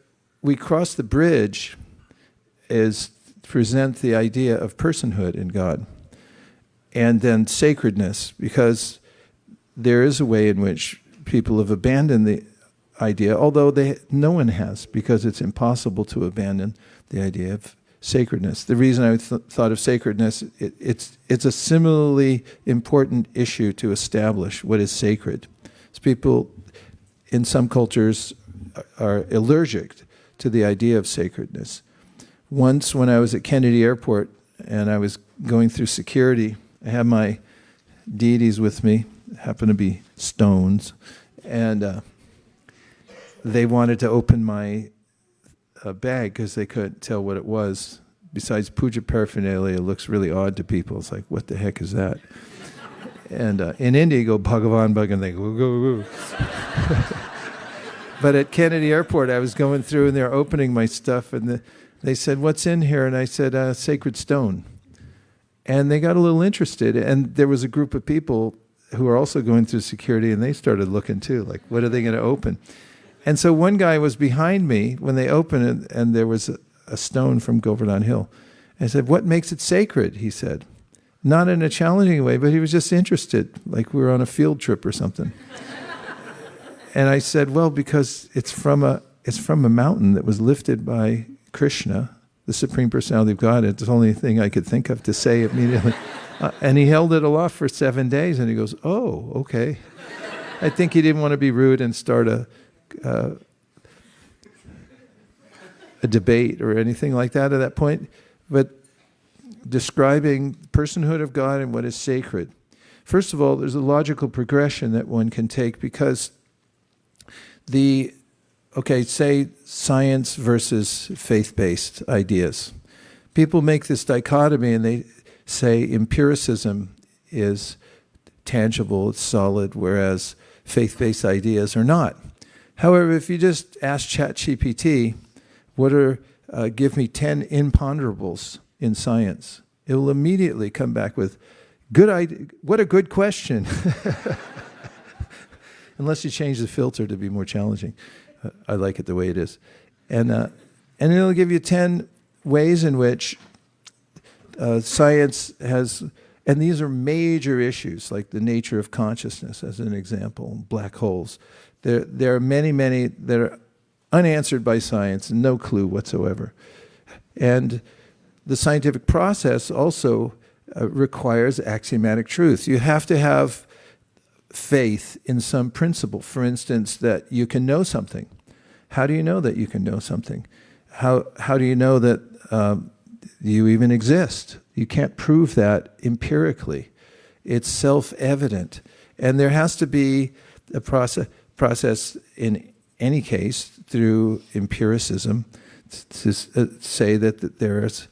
we cross the bridge is present the idea of personhood in God, and then sacredness, because there is a way in which people have abandoned the idea, although no one has, because it's impossible to abandon the idea of sacredness. The reason I thought of sacredness, it's a similarly important issue to establish what is sacred. So people in some cultures are allergic to the idea of sacredness. Once when I was at Kennedy Airport and I was going through security, I had my deities with me, happened to be stones, and they wanted to open my bag because they couldn't tell what it was. Besides puja paraphernalia, it looks really odd to people. It's like, what the heck is that? And in India, you go Bhagavan Bhagavan, and they go, go, go. But at Kennedy Airport, I was going through and they're opening my stuff, and they said, what's in here? And I said, sacred stone. And they got a little interested, and there was a group of people who are also going through security, and they started looking too, like, what are they going to open? And so one guy was behind me when they opened it, and there was a stone from Govardhan Hill. I said, what makes it sacred? He said. Not in a challenging way, but he was just interested, like we were on a field trip or something. And I said, well, because it's from a mountain that was lifted by Krishna, the Supreme Personality of God. It's the only thing I could think of to say immediately. And he held it aloft for 7 days, and he goes, oh, okay. I think he didn't want to be rude and start a debate or anything like that at that point, but describing the personhood of God and what is sacred. First of all, there's a logical progression that one can take, because say science versus faith-based ideas. People make this dichotomy and they say empiricism is tangible, it's solid, whereas faith-based ideas are not. However, if you just ask ChatGPT, give me 10 imponderables in science, it will immediately come back with, good idea, what a good question. Unless you change the filter to be more challenging. I like it the way it is. And it'll give you 10 ways in which science has, and these are major issues, like the nature of consciousness, as an example, black holes. There are many, many that are unanswered by science, no clue whatsoever. And the scientific process also requires axiomatic truth. You have to have faith in some principle, for instance, that you can know something. How do you know that you can know something? How do you know that you even exist? You can't prove that empirically. It's self-evident. And there has to be a process in any case through empiricism to say that there is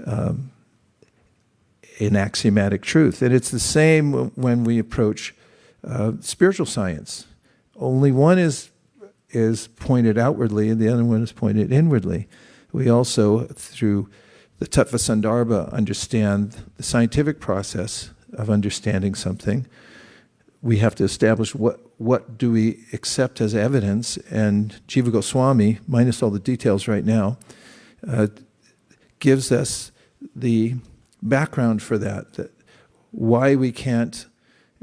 an axiomatic truth. And it's the same when we approach spiritual science. Only one is pointed outwardly and the other one is pointed inwardly. We also, through the tattva sandarbha, understand the scientific process of understanding something. We have to establish what do we accept as evidence, and Jiva Goswami, minus all the details right now, gives us the background for that why we can't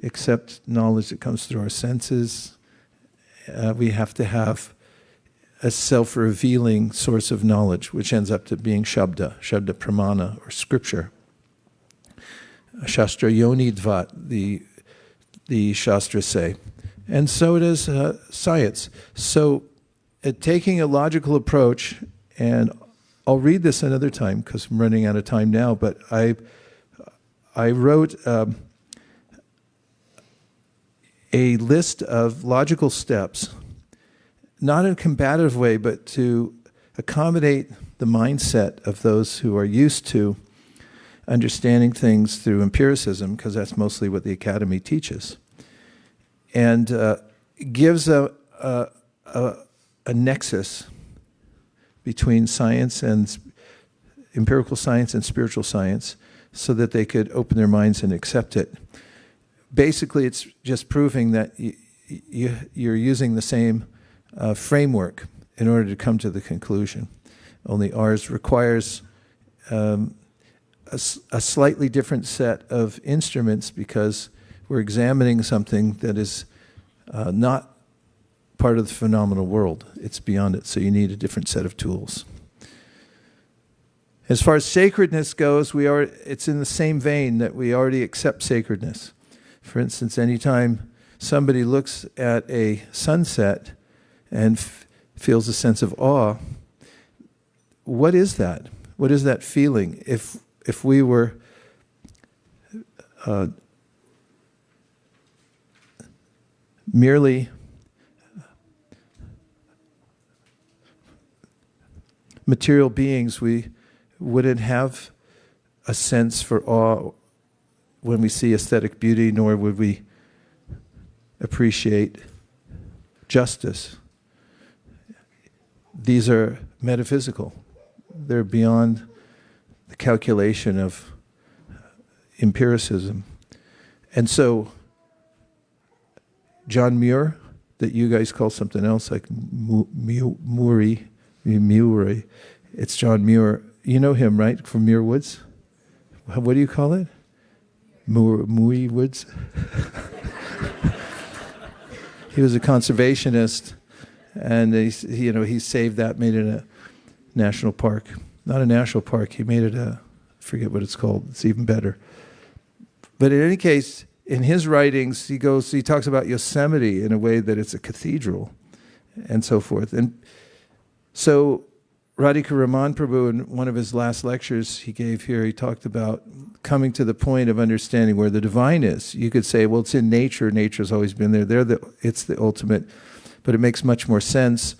accept knowledge that comes through our senses. We have to have a self-revealing source of knowledge, which ends up to being shabda pramana, or scripture. Shastra yonidvat, the Shastras say. And so does science. So taking a logical approach, and I'll read this another time because I'm running out of time now, but I wrote a list of logical steps, not in a combative way, but to accommodate the mindset of those who are used to understanding things through empiricism, because that's mostly what the academy teaches, and gives a nexus between science and empirical science and spiritual science, so that they could open their minds and accept it. Basically, it's just proving that you're using the same framework in order to come to the conclusion. Only ours requires a slightly different set of instruments, because we're examining something that is not part of the phenomenal world. It's beyond it, so you need a different set of tools. As far as sacredness goes, it's in the same vein that we already accept sacredness. For instance, anytime somebody looks at a sunset and feels a sense of awe, what is that? What is that feeling? If we were merely material beings, we wouldn't have a sense for awe when we see aesthetic beauty, nor would we appreciate justice. These are metaphysical. They're beyond the calculation of empiricism. And so, John Muir, that you guys call something else like Muri, it's John Muir. You know him, right? From Muir Woods? What do you call it? Muir Woods? He was a conservationist, and he saved that, made it a national park. Not a national park, he made it I forget what it's called, it's even better. But in any case, in his writings, he talks about Yosemite in a way that it's a cathedral, and so forth. And so Radhika Raman Prabhu, in one of his last lectures he gave here, he talked about coming to the point of understanding where the divine is. You could say, well, it's in nature. Nature's always been there. It's the ultimate. But it makes much more sense,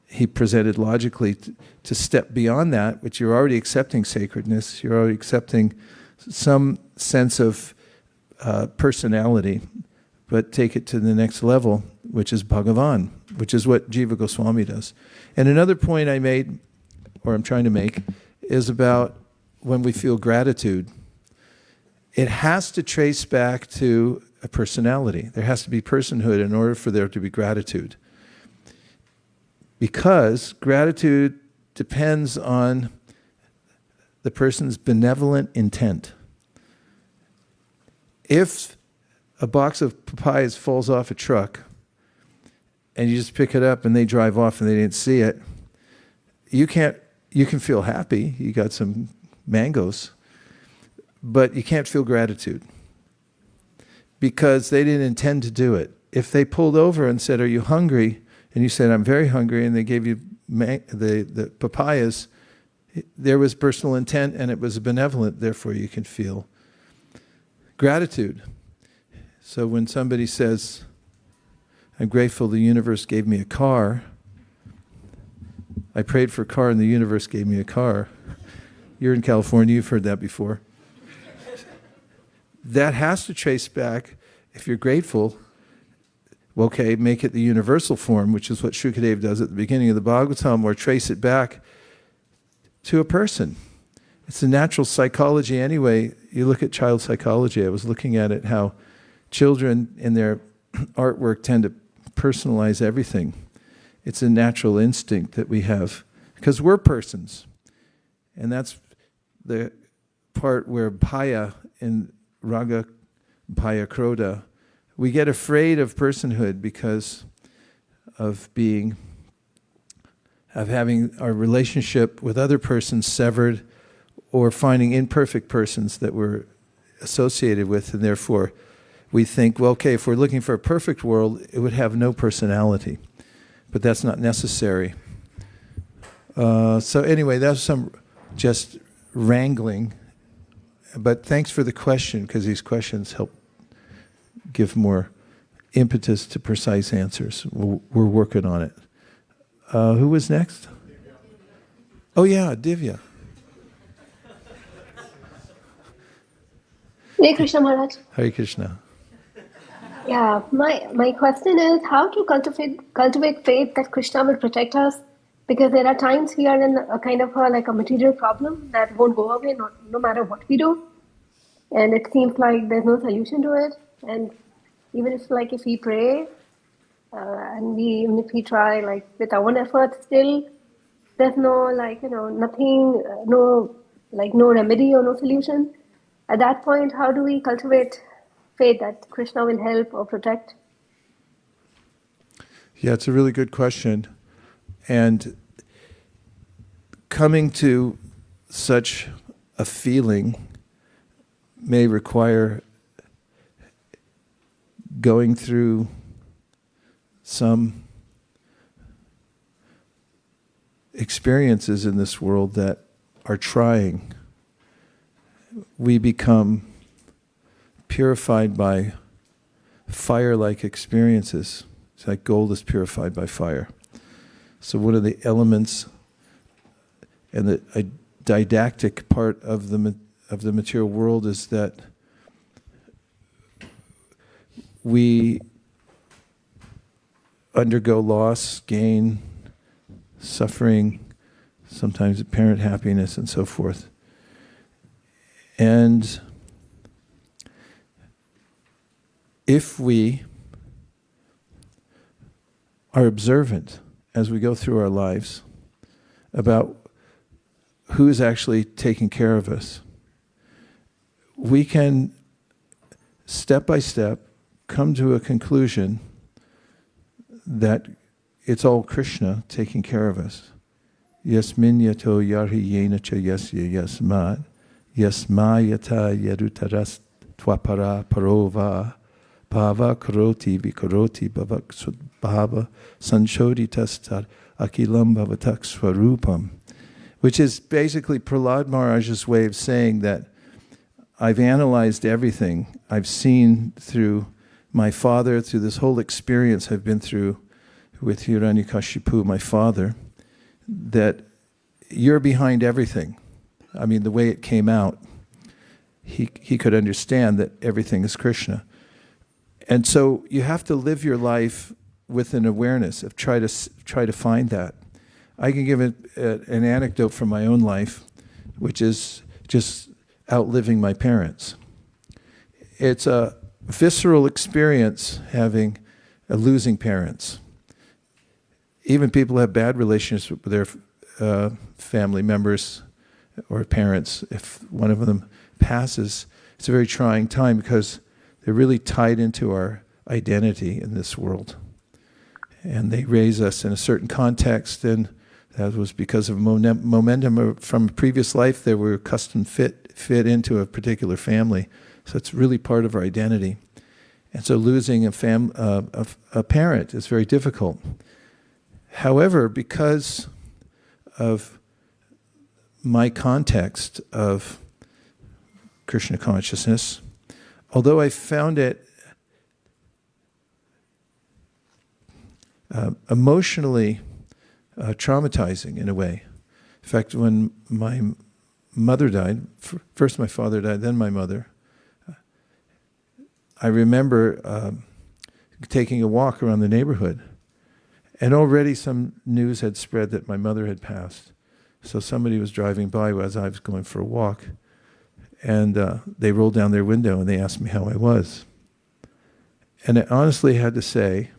he presented logically, to step beyond that, which you're already accepting sacredness. You're already accepting some sense of personality, but take it to the next level, which is Bhagavan, which is what Jiva Goswami does. And another point I made, or I'm trying to make, is about when we feel gratitude. It has to trace back to a personality. There has to be personhood in order for there to be gratitude. Because gratitude depends on the person's benevolent intent. If a box of papayas falls off a truck and you just pick it up and they drive off and they didn't see it, you can feel happy, you got some mangoes, but you can't feel gratitude because they didn't intend to do it. If they pulled over and said, "Are you hungry?" and you said, "I'm very hungry," and they gave you the papayas, there was personal intent and it was benevolent, therefore you can feel gratitude. So when somebody says, "I'm grateful the universe gave me a car," I prayed for a car and the universe gave me a car. You're in California, you've heard that before. That has to trace back, if you're grateful, okay, make it the universal form, which is what ṛcchati does at the beginning of the Bhagavatam, or trace it back to a person. It's a natural psychology anyway. You look at child psychology. I was looking at it, how children in their artwork tend to personalize everything. It's a natural instinct that we have, because we're persons. And that's the part where bhaya in raga, bhaya, krodha, we get afraid of personhood because of having our relationship with other persons severed, or finding imperfect persons that we're associated with, and therefore we think, well, okay, if we're looking for a perfect world, it would have no personality. But that's not necessary. So anyway, that's some just wrangling. But thanks for the question, because these questions help give more impetus to precise answers. We're working on it. Who was next? Oh yeah, Divya. Hare Krishna Maharaj. Hare Krishna. Yeah, my question is how to cultivate faith that Krishna will protect us, because there are times we are in a kind of like a material problem that won't go away no matter what we do, and it seems like there's no solution to it. And even if we pray and even if we try like with our own efforts, still there's no nothing, no remedy or no solution. At that point, how do we cultivate faith that Krishna will help or protect? Yeah, it's a really good question. And coming to such a feeling may require going through some experiences in this world that are trying. We become purified by fire-like experiences. It's like gold is purified by fire. So one of the elements and the didactic part of the material world is that we undergo loss, gain, suffering, sometimes apparent happiness, and so forth. And if we are observant as we go through our lives about who is actually taking care of us, we can, step by step, come to a conclusion that it's all Krishna taking care of us. Yasmin yato yarhi yena cha yasya yasmat yasmayata yadutaras twapara parova bhava karoti vikaroti bhavak sudbhava sanshoditastar akilam bhavatak swarupam, which is basically Prahlad Maharaj's way of saying that I've analyzed everything. I've seen through my father, through this whole experience I've been through with Hiranyakashipu, my father, that you're behind everything. I mean, the way it came out, he could understand that everything is Krishna. And so you have to live your life with an awareness of try to find that. I can give an anecdote from my own life, which is just outliving my parents. It's a visceral experience having losing parents. Even people who have bad relationships with their family members or parents, if one of them passes, it's a very trying time because they're really tied into our identity in this world. And they raise us in a certain context, and that was because of momentum from a previous life. They were custom fit into a particular family. So it's really part of our identity. And so losing a parent is very difficult. However, because of my context of Krishna consciousness, although I found it emotionally traumatizing in a way. In fact, when my mother died, first my father died, then my mother, I remember taking a walk around the neighborhood, and already some news had spread that my mother had passed. So somebody was driving by as I was going for a walk, and they rolled down their window and they asked me how I was. And I honestly had to say,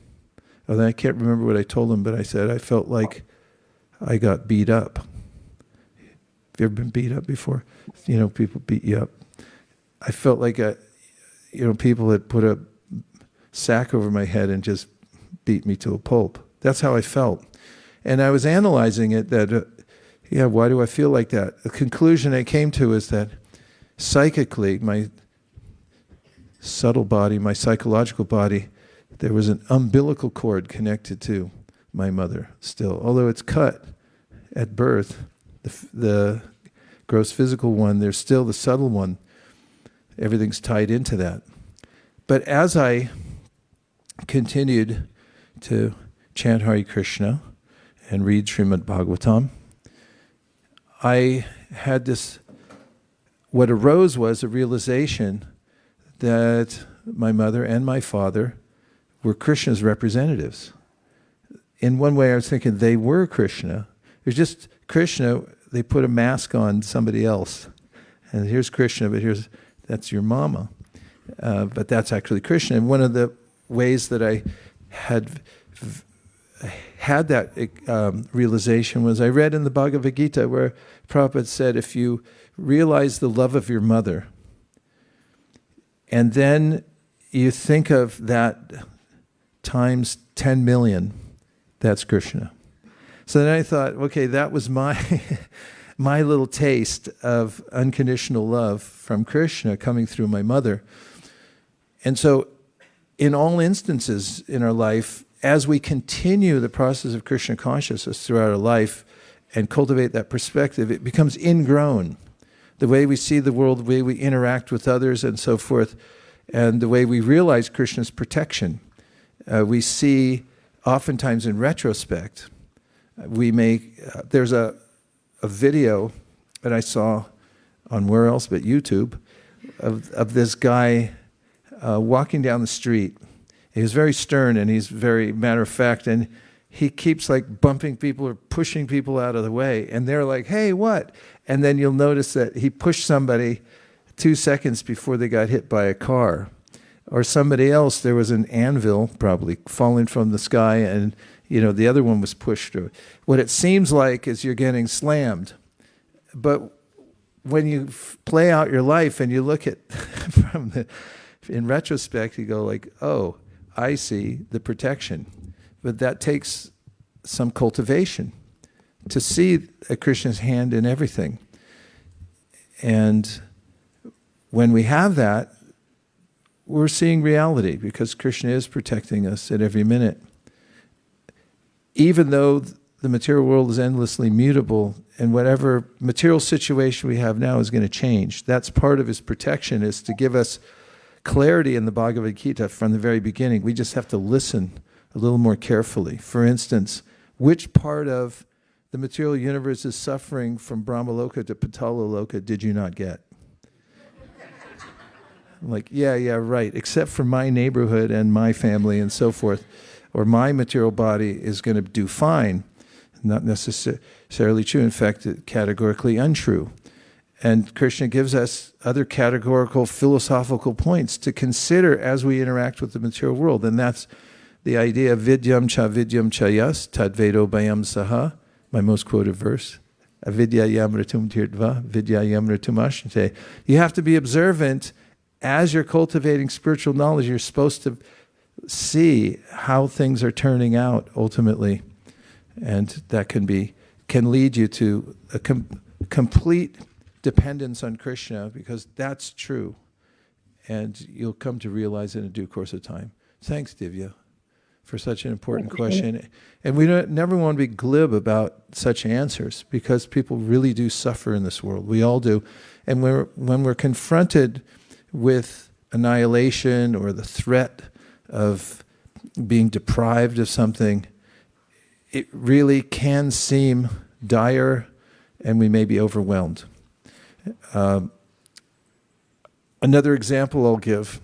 I can't remember what I told them, but I said I felt like I got beat up. Have you ever been beat up before? You know, people beat you up. I felt like people had put a sack over my head and just beat me to a pulp. That's how I felt. And I was analyzing it that, why do I feel like that? The conclusion I came to is that psychically, subtle body, my psychological body, there was an umbilical cord connected to my mother still. Although it's cut at birth, the gross physical one, there's still the subtle one. Everything's tied into that. But as I continued to chant Hare Krishna and read Srimad Bhagavatam, I had this, what arose was a realization that my mother and my father were Krishna's representatives. In one way I was thinking they were Krishna. It was just Krishna, they put a mask on somebody else. And here's Krishna, but that's your mama. But that's actually Krishna. And one of the ways that I had that realization was I read in the Bhagavad Gita where Prabhupada said, if you realize the love of your mother, and then you think of that times 10 million, that's Krishna. So then I thought, okay, that was my my little taste of unconditional love from Krishna coming through my mother. And so in all instances in our life, as we continue the process of Krishna consciousness throughout our life and cultivate that perspective, it becomes ingrown. The way we see the world, the way we interact with others and so forth, and the way we realize Krishna's protection. We see oftentimes in retrospect, there's a video that I saw on where else but YouTube of this guy walking down the street. He was very stern and he's very matter of fact, and he keeps like bumping people or pushing people out of the way, and they're like, hey, what? And then you'll notice that he pushed somebody 2 seconds before they got hit by a car. Or somebody else, there was an anvil probably falling from the sky, and the other one was pushed through. What it seems like is you're getting slammed. But when you play out your life and you look at in retrospect, you go like, oh, I see the protection. But that takes some cultivation to see Krishna's hand in everything. And when we have that, we're seeing reality because Krishna is protecting us at every minute. Even though the material world is endlessly mutable and whatever material situation we have now is going to change, that's part of his protection, is to give us clarity in the Bhagavad Gita from the very beginning. We just have to listen a little more carefully. For instance, which part of the material universe is suffering from Brahmaloka to Patala-loka did you not get? I'm like, yeah, right, except for my neighborhood and my family and so forth, or my material body is going to do fine. Not necessarily true, in fact, categorically untrue. And Krishna gives us other categorical philosophical points to consider as we interact with the material world. And that's the idea of vidyam cha yas tadvedo bayam saha, my most quoted verse. Avidya yamratum tirtva, vidya yamratum ashnate. You have to be observant. As you're cultivating spiritual knowledge, you're supposed to see how things are turning out ultimately. And that can lead you to a complete dependence on Krishna, because that's true. And you'll come to realize it in due course of time. Thanks, Divya, for such an important question. And we never want to be glib about such answers, because people really do suffer in this world. We all do. And when we're confronted with annihilation or the threat of being deprived of something, it really can seem dire and we may be overwhelmed. Another example I'll give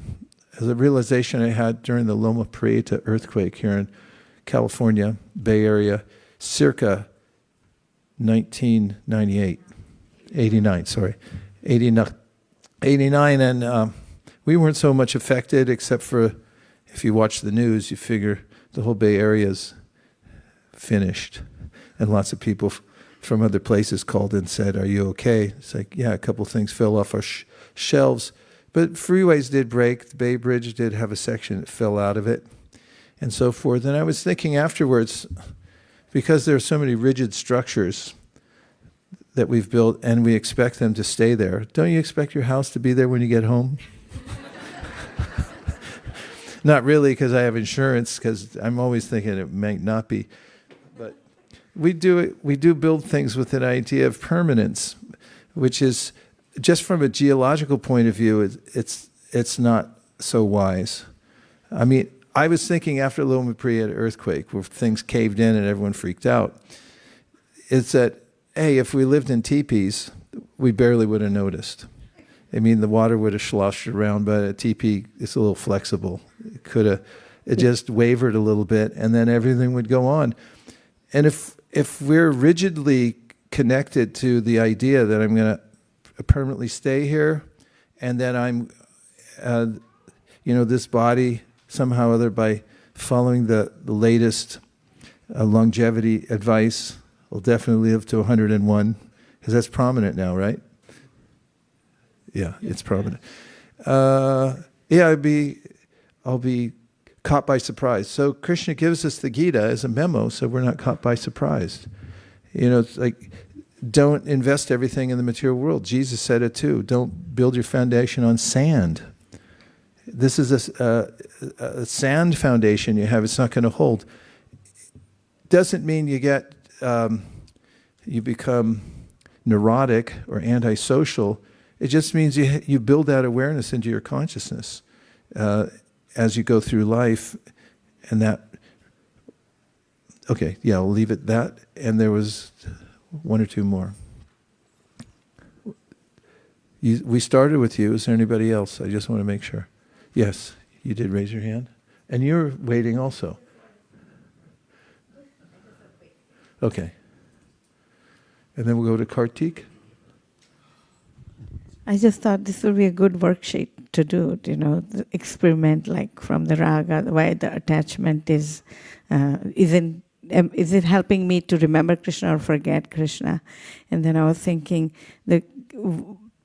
is a realization I had during the Loma Prieta earthquake here in California, Bay Area, circa 89, and we weren't so much affected, except for if you watch the news, you figure the whole Bay Area's finished. And lots of people from other places called and said, are you okay? It's like, yeah, a couple things fell off our shelves. But freeways did break. The Bay Bridge did have a section that fell out of it, and so forth. And I was thinking afterwards, because there are so many rigid structures that we've built and we expect them to stay there, don't you expect your house to be there when you get home? Not really, because I have insurance, because I'm always thinking it might not be. But we do build things with an idea of permanence, which is, just from a geological point of view, it's not so wise. I mean, I was thinking after Loma Prieta earthquake, where things caved in and everyone freaked out, it's that, hey, if we lived in teepees, we barely would have noticed. I mean, the water would have sloshed around, but a teepee is a little flexible. It just wavered a little bit, and then everything would go on. And if we're rigidly connected to the idea that I'm going to permanently stay here, and that I'm, this body somehow or other, by following the latest longevity advice, will definitely live to 101, because that's prominent now, right? Yeah, it's prominent. I'll be caught by surprise. So Krishna gives us the Gita as a memo, so we're not caught by surprise. It's like, don't invest everything in the material world. Jesus said it too. Don't build your foundation on sand. This is a sand foundation you have. It's not going to hold. Doesn't mean you become neurotic or antisocial. It just means you build that awareness into your consciousness as you go through life. And that, okay, yeah, we'll leave it that. And there was one or two more. We started with you. Is there anybody else? I just want to make sure. Yes, you did raise your hand. And you're waiting also. Okay. And then we'll go to Kartik. I just thought this would be a good worksheet to do, the experiment, like from the raga, why the attachment is it helping me to remember Krishna or forget Krishna? And then I was thinking that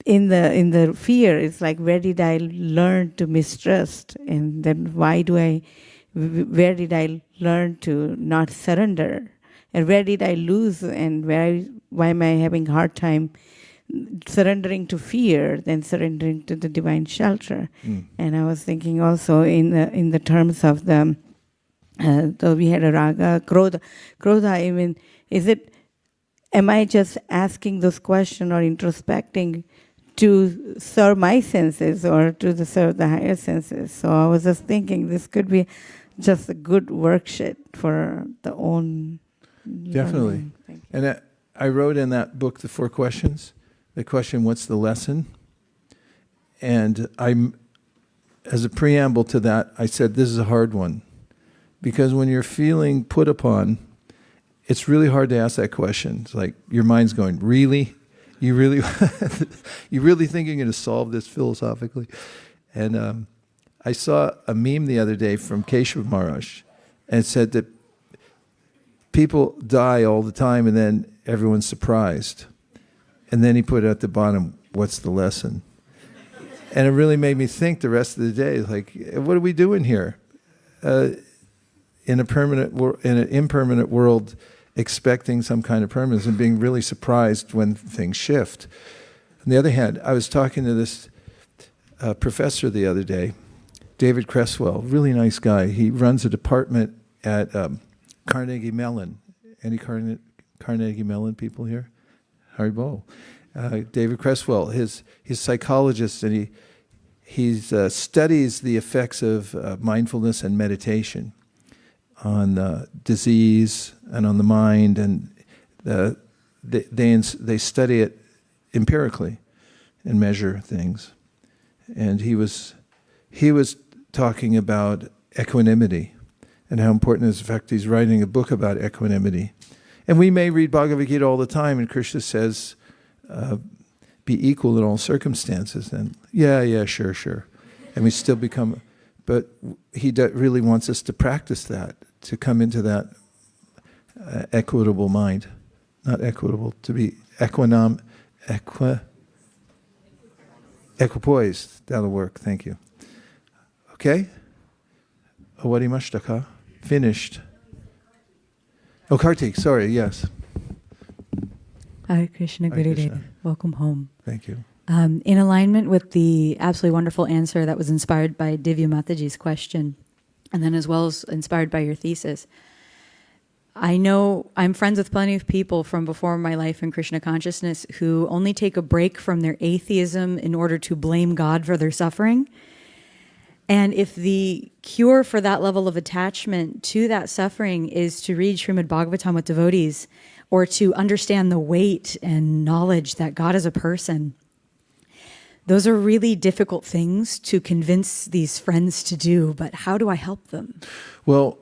in the fear, it's like, where did I learn to mistrust? And then where did I learn to not surrender? And where did I lose? And why am I having a hard time surrendering to fear than surrendering to the divine shelter? And I was thinking also in the terms of the so we had a raga, krodha. Krodha, I mean, am I just asking those questions or introspecting to serve my senses or to serve the higher senses? So I was just thinking this could be just a good worksheet for the own Definitely. And I wrote in that book, The 4 Questions, the question, what's the lesson? And as a preamble to that, I said, this is a hard one. Because when you're feeling put upon, it's really hard to ask that question. It's like your mind's going, really? You really think you're going to solve this philosophically? And I saw a meme the other day from Keshav Maharaj, and it said that people die all the time and then everyone's surprised. And then he put at the bottom, what's the lesson? And it really made me think the rest of the day, like, what are we doing here? In an impermanent world, expecting some kind of permanence and being really surprised when things shift. On the other hand, I was talking to this professor the other day, David Creswell, really nice guy. He runs a department at Carnegie Mellon. Any Carnegie Mellon people here? Haribo. David Creswell, he's a psychologist, and he studies the effects of mindfulness and meditation on disease and on the mind, and they study it empirically and measure things. And he was talking about equanimity and how important it is. In fact, he's writing a book about equanimity. And we may read Bhagavad Gita all the time, and Krishna says, be equal in all circumstances. And yeah, sure. And we still become, but he really wants us to practice that, to come into that equitable mind. Not equitable, to be equipoised. That'll work, thank you. Okay? Awarimashitaka? Finished. Oh, Kartik, sorry, yes. Hare Krishna, Hare Guru Krishna. Deva. Welcome home. Thank you. In alignment with the absolutely wonderful answer that was inspired by Divya Mataji's question, and then as well as inspired by your thesis. I know I'm friends with plenty of people from before my life in Krishna consciousness who only take a break from their atheism in order to blame God for their suffering. And if the cure for that level of attachment to that suffering is to read Srimad Bhagavatam with devotees, or to understand the weight and knowledge that God is a person, those are really difficult things to convince these friends to do, but how do I help them? Well,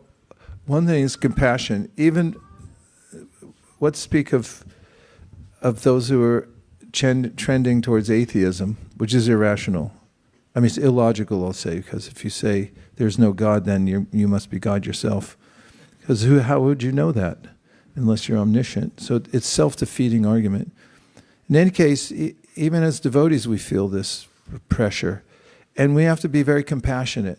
one thing is compassion. Even, let's speak of those who are trending towards atheism, which is irrational. I mean, it's illogical, I'll say, because if you say there's no God, then you must be God yourself. Because how would you know that unless you're omniscient? So it's self-defeating argument. In any case, even as devotees, we feel this pressure, and we have to be very compassionate.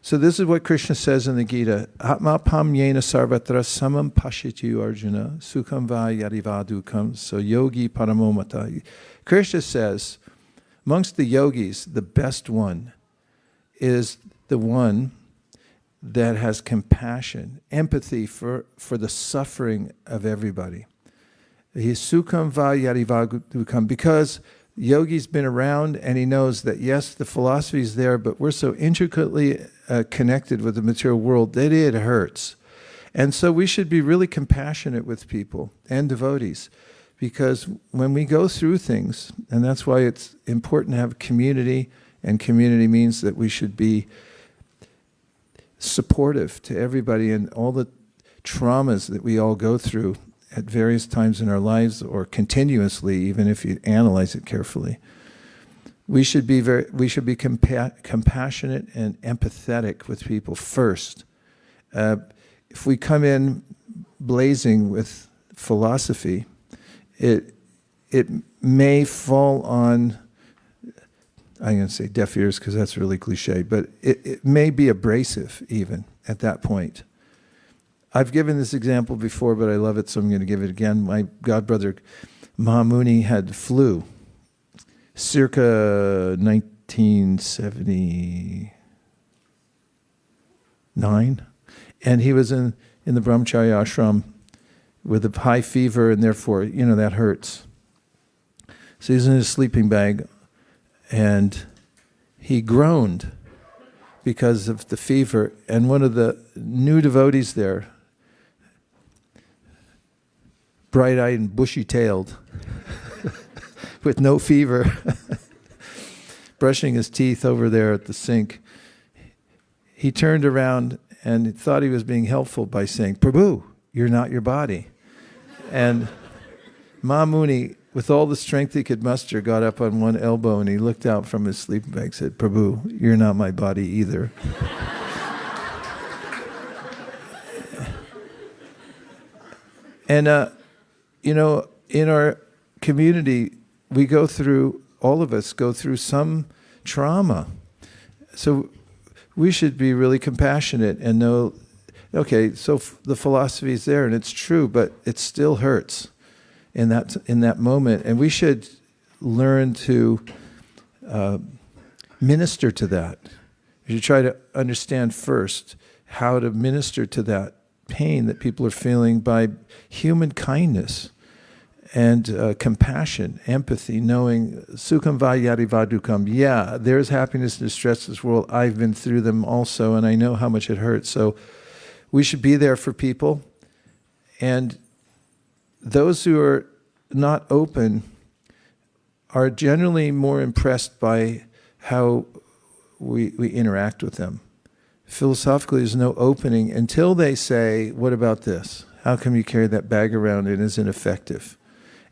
So this is what Krishna says in the Gita: Atmapam yena sarvatra samam pashityu Arjuna sukham va yarivadukam so yogi paramomata. Krishna says, amongst the yogis, the best one is the one that has compassion, empathy for the suffering of everybody. He's sukham va yarivadukam, because yogi's been around and he knows that yes, the philosophy is there, but we're so intricately connected with the material world that it hurts. And so we should be really compassionate with people and devotees, because when we go through things, and that's why it's important to have community, and community means that we should be supportive to everybody and all the traumas that we all go through at various times in our lives, or continuously, even if you analyze it carefully. We should be compassionate and empathetic with people first. If we come in blazing with philosophy, it may fall on, I'm going to say deaf ears because that's really cliche, but it may be abrasive even at that point. I've given this example before, but I love it, so I'm going to give it again. My godbrother Mahamuni had flu circa 1979, and he was in the brahmacharya ashram with a high fever, and therefore, that hurts. So he's in his sleeping bag, and he groaned because of the fever, and one of the new devotees there, bright-eyed and bushy-tailed, with no fever, brushing his teeth over there at the sink, he turned around and thought he was being helpful by saying, "Prabhu, you're not your body." And Mahamuni, with all the strength he could muster, got up on one elbow and he looked out from his sleeping bag and said, "Prabhu, you're not my body either." And, in our community, all of us go through some trauma. So we should be really compassionate and know, okay, so the philosophy is there and it's true, but it still hurts in that moment. And we should learn to minister to that. We should try to understand first how to minister to that pain that people are feeling by human kindness and compassion, empathy, knowing sukham va yarivadukam. Yeah, there's happiness and distress in this world. I've been through them also, and I know how much it hurts. So we should be there for people. And those who are not open are generally more impressed by how we interact with them. Philosophically, there's no opening until they say, "What about this? How come you carry that bag around and isn't effective?"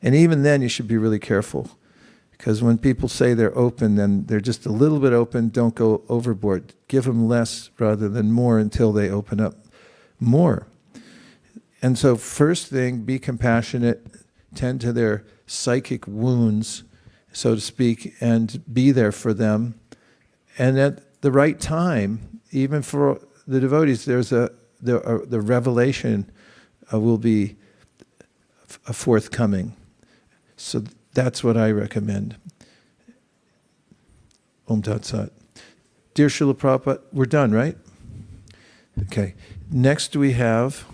And even then, you should be really careful, because when people say they're open, then they're just a little bit open. Don't go overboard. Give them less rather than more until they open up more. And so first thing, be compassionate, tend to their psychic wounds, so to speak, and be there for them. And at the right time, even for the devotees, the revelation will be forthcoming. So that's what I recommend. Om Tat Sat. Dear Srila Prabhupada, we're done, right? Okay. Next we have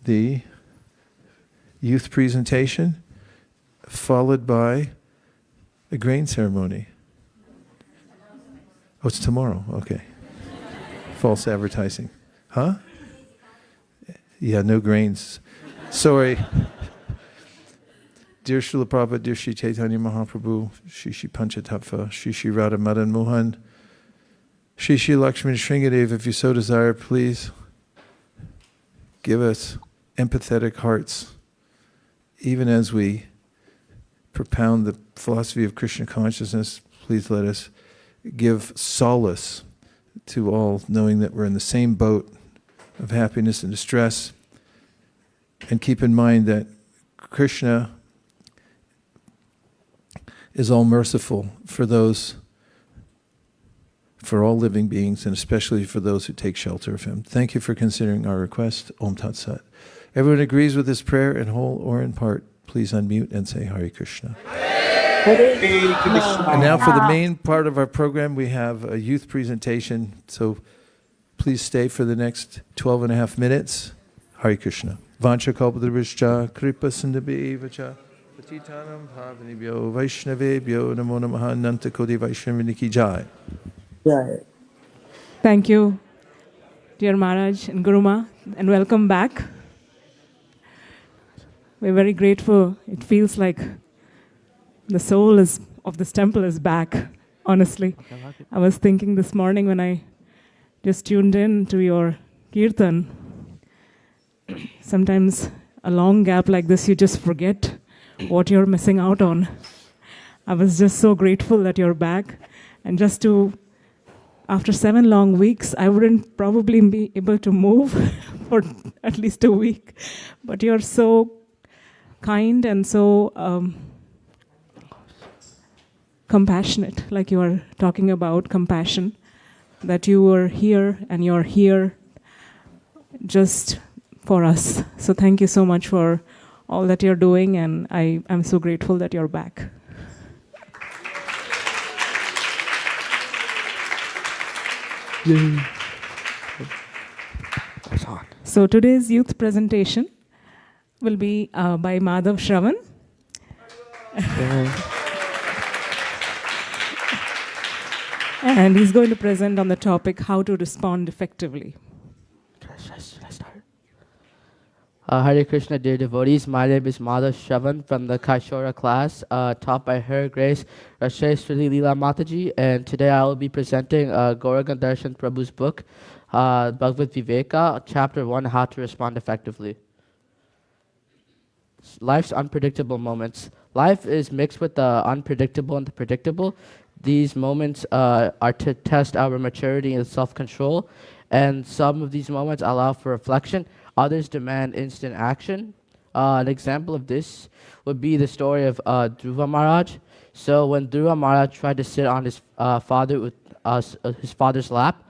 the youth presentation, followed by a grain ceremony. Oh, it's tomorrow. Okay. False advertising. Huh? Yeah, no grains. Sorry. Dear Srila Prabhupada, dear Shri Chaitanya Mahaprabhu, Shri Shri Panchatattva, Shri Shri Radha Madan Mohan, Shri Shri Lakshmi Shringadev, if you so desire, please give us empathetic hearts, even as we propound the philosophy of Krishna consciousness. Please let us give solace to all, knowing that we're in the same boat of happiness and distress. And keep in mind that Krishna is all merciful for those, for all living beings, and especially for those who take shelter of him. Thank you for considering our request. Om Tat Sat. Everyone agrees with this prayer in whole or in part. Please unmute and say Hare Krishna. And now for the main part of our program, we have a youth presentation. So please stay for the next 12 and a half minutes. Hare Krishna. Vancha kalpadrivishcha kripa sindhabhevacha patitanam bhavanibhyo vaishnavebhyo namo namaha nanta kodi vaishnaviniki ki jai. Thank you, dear Maharaj and Guruma, and welcome back. We're very grateful. It feels like the soul of this temple is back, honestly. I was thinking this morning when I just tuned in to your kirtan, sometimes a long gap like this, you just forget what you're missing out on. I was just so grateful that you're back. And just to, after 7 long weeks, I wouldn't probably be able to move for at least a week. But you're so kind and so compassionate, like you were talking about compassion, that you were here and you're here just for us. So thank you so much for all that you're doing, and I'm so grateful that you're back. So today's youth presentation will be by Madhav Shravan. And he's going to present on the topic, how to respond effectively. Hare Krishna, dear devotees. My name is Madhav Shravan from the Kaishora class, taught by Her Grace Rasheshwari Leela Mataji. And today I will be presenting Gauranga Darshan Prabhu's book, Bhagavad Viveka, Chapter 1, How to Respond Effectively. Life's unpredictable moments. Life is mixed with the unpredictable and the predictable. These moments are to test our maturity and self-control, and some of these moments allow for reflection. Others demand instant action. An example of this would be the story of Dhruva Maharaj. So when Dhruva Maharaj tried to sit on his father's lap,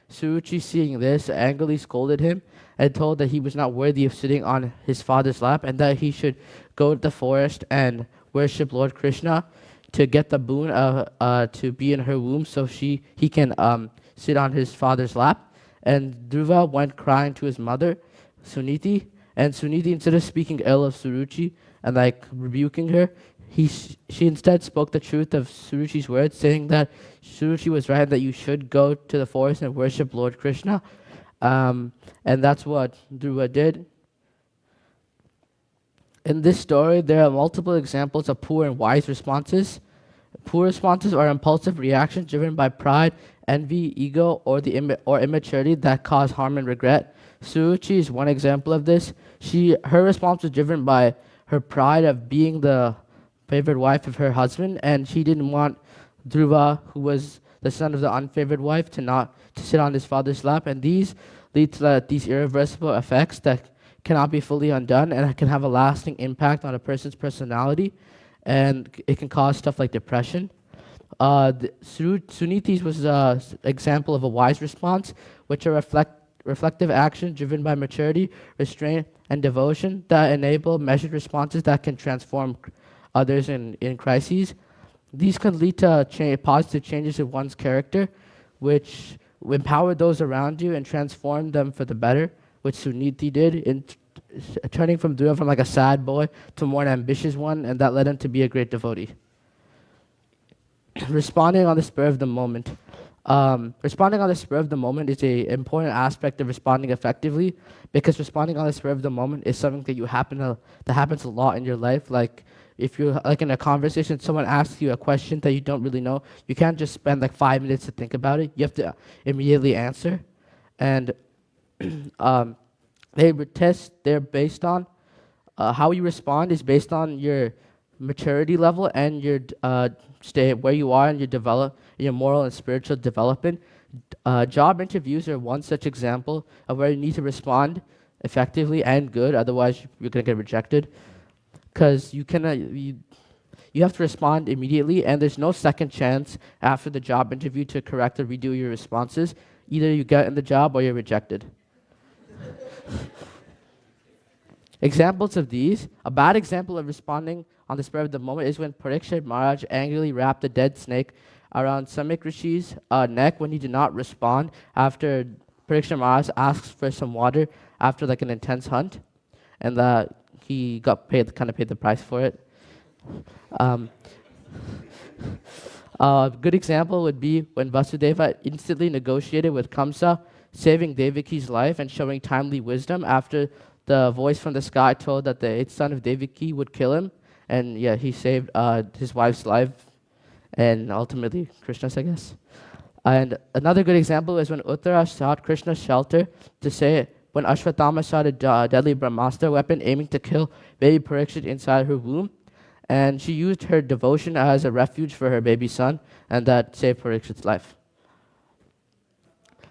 Suruchi, seeing this, angrily scolded him and told that he was not worthy of sitting on his father's lap, and that he should go to the forest and worship Lord Krishna to get the boon to be in her womb, so he can sit on his father's lap. And Dhruva went crying to his mother, Suniti, and Suniti, instead of speaking ill of Suruchi and rebuking her, she instead spoke the truth of Suruchi's words, saying that Suruchi was right, that you should go to the forest and worship Lord Krishna. And that's what Dhruva did. In this story, there are multiple examples of poor and wise responses. Poor responses are impulsive reactions driven by pride, envy, ego, or immaturity that cause harm and regret. Suruchi is one example of this. Her response was driven by her pride of being the favored wife of her husband, and she didn't want Dhruva, who was the son of the unfavored wife, to sit on his father's lap. And these lead to these irreversible effects that cannot be fully undone, and it can have a lasting impact on a person's personality, and it can cause stuff like depression. Suniti's was an example of a wise response, which are reflective action driven by maturity, restraint, and devotion that enable measured responses that can transform others in crises. These can lead to positive changes in one's character, which empower those around you and transform them for the better, which Suniti did in turning from like a sad boy to more an ambitious one, and that led him to be a great devotee. Responding on the spur of the moment. Responding on the spur of the moment is an important aspect of responding effectively, because responding on the spur of the moment is something that happens a lot in your life. Like if you're like in a conversation, someone asks you a question that you don't really know, you can't just spend like 5 minutes to think about it. You have to immediately answer. And they're based on how you respond is based on your maturity level and your where you are in your moral and spiritual development. Job interviews are one such example of where you need to respond effectively and good, otherwise you're going to get rejected. Because you have to respond immediately, and there's no second chance after the job interview to correct or redo your responses. Either you get in the job or you're rejected. Examples of these: a bad example of responding on the spur of the moment is when Parikshit Maharaj angrily wrapped a dead snake around Samik Rishi's neck when he did not respond after Parikshit Maharaj asked for some water after like an intense hunt, and he got paid the price for it. A good example would be when Vasudeva instantly negotiated with Kamsa, saving Devaki's life and showing timely wisdom after the voice from the sky told that the 8th son of Devaki would kill him. And yeah, he saved his wife's life and ultimately Krishna's, I guess. And another good example is when Uttara sought Krishna's shelter to say when Ashwatthama shot a deadly Brahmastra weapon aiming to kill baby Parikshit inside her womb. And she used her devotion as a refuge for her baby son, and that saved Parikshit's life.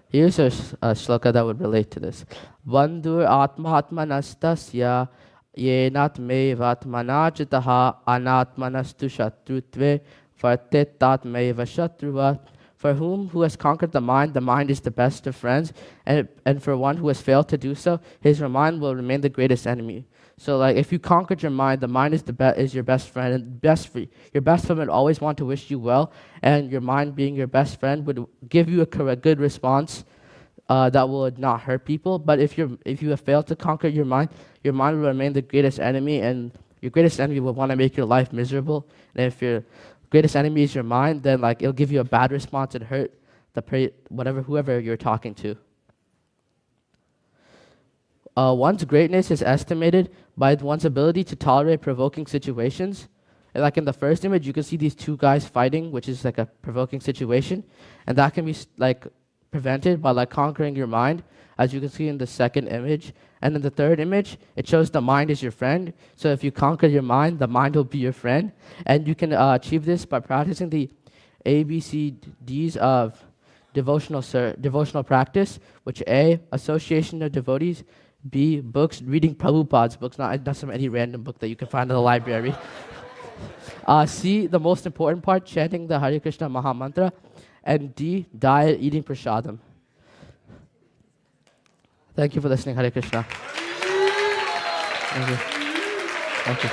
Here's a shloka that would relate to this. Bandhur atma-atmanastasya yenatmevatmanajitaha anatmanastu shatrutve vartetatmeva shatruvat. For who has conquered the mind is the best of friends, and for one who has failed to do so, his mind will remain the greatest enemy. So like if you conquered your mind, the mind is your best friend, and your best friend would always want to wish you well, and your mind being your best friend would give you a good response that would not hurt people. But if you have failed to conquer your mind will remain the greatest enemy, and your greatest enemy will want to make your life miserable. And if your greatest enemy is your mind, then like it'll give you a bad response and hurt whoever you're talking to. One's greatness is estimated by one's ability to tolerate provoking situations. And like in the first image, you can see these two guys fighting, which is like a provoking situation, and that can be like prevented by like conquering your mind, as you can see in the second image. And in the third image, it shows the mind is your friend. So if you conquer your mind, the mind will be your friend, and you can achieve this by practicing the ABCDs of devotional practice, which A, association of devotees, B, books, reading Prabhupada's books, not some any random book that you can find in the library. C, the most important part, chanting the Hare Krishna Maha Mantra. And D, diet, eating prasadam. Thank you for listening. Hare Krishna. Thank you. Thank you.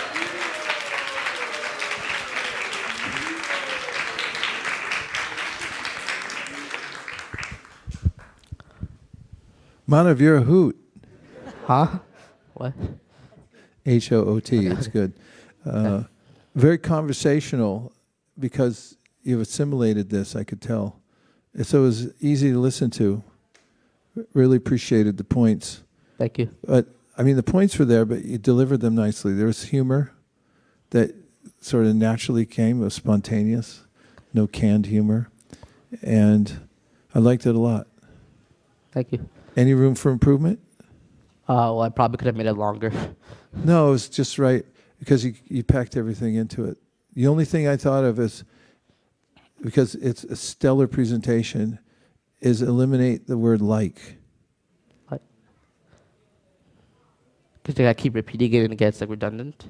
Manav, you're a hoot. Huh? What? H-O-O-T, it's good. Very conversational, because you've assimilated this, I could tell. So it was easy to listen to. Really appreciated the points. Thank you. But I mean, the points were there, but you delivered them nicely. There was humor that sort of naturally came, it was spontaneous, no canned humor. And I liked it a lot. Thank you. Any room for improvement? Well, I probably could have made it longer. No, it was just right, because you packed everything into it. The only thing I thought of is, because it's a stellar presentation, is eliminate the word like. Because I keep repeating it and it gets like redundant.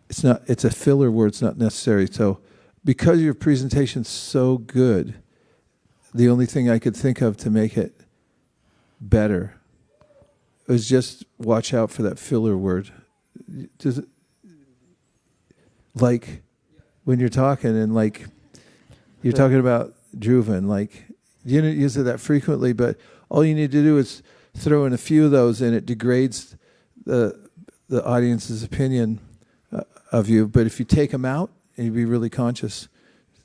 It's a filler word, it's not necessary. So because your presentation's so good, the only thing I could think of to make it better was just watch out for that filler word. Does it, like when you're talking and like you're talking about Dhruva, and like you don't use it that frequently, but all you need to do is throw in a few of those, and it degrades the audience's opinion of you. But if you take them out and you be really conscious,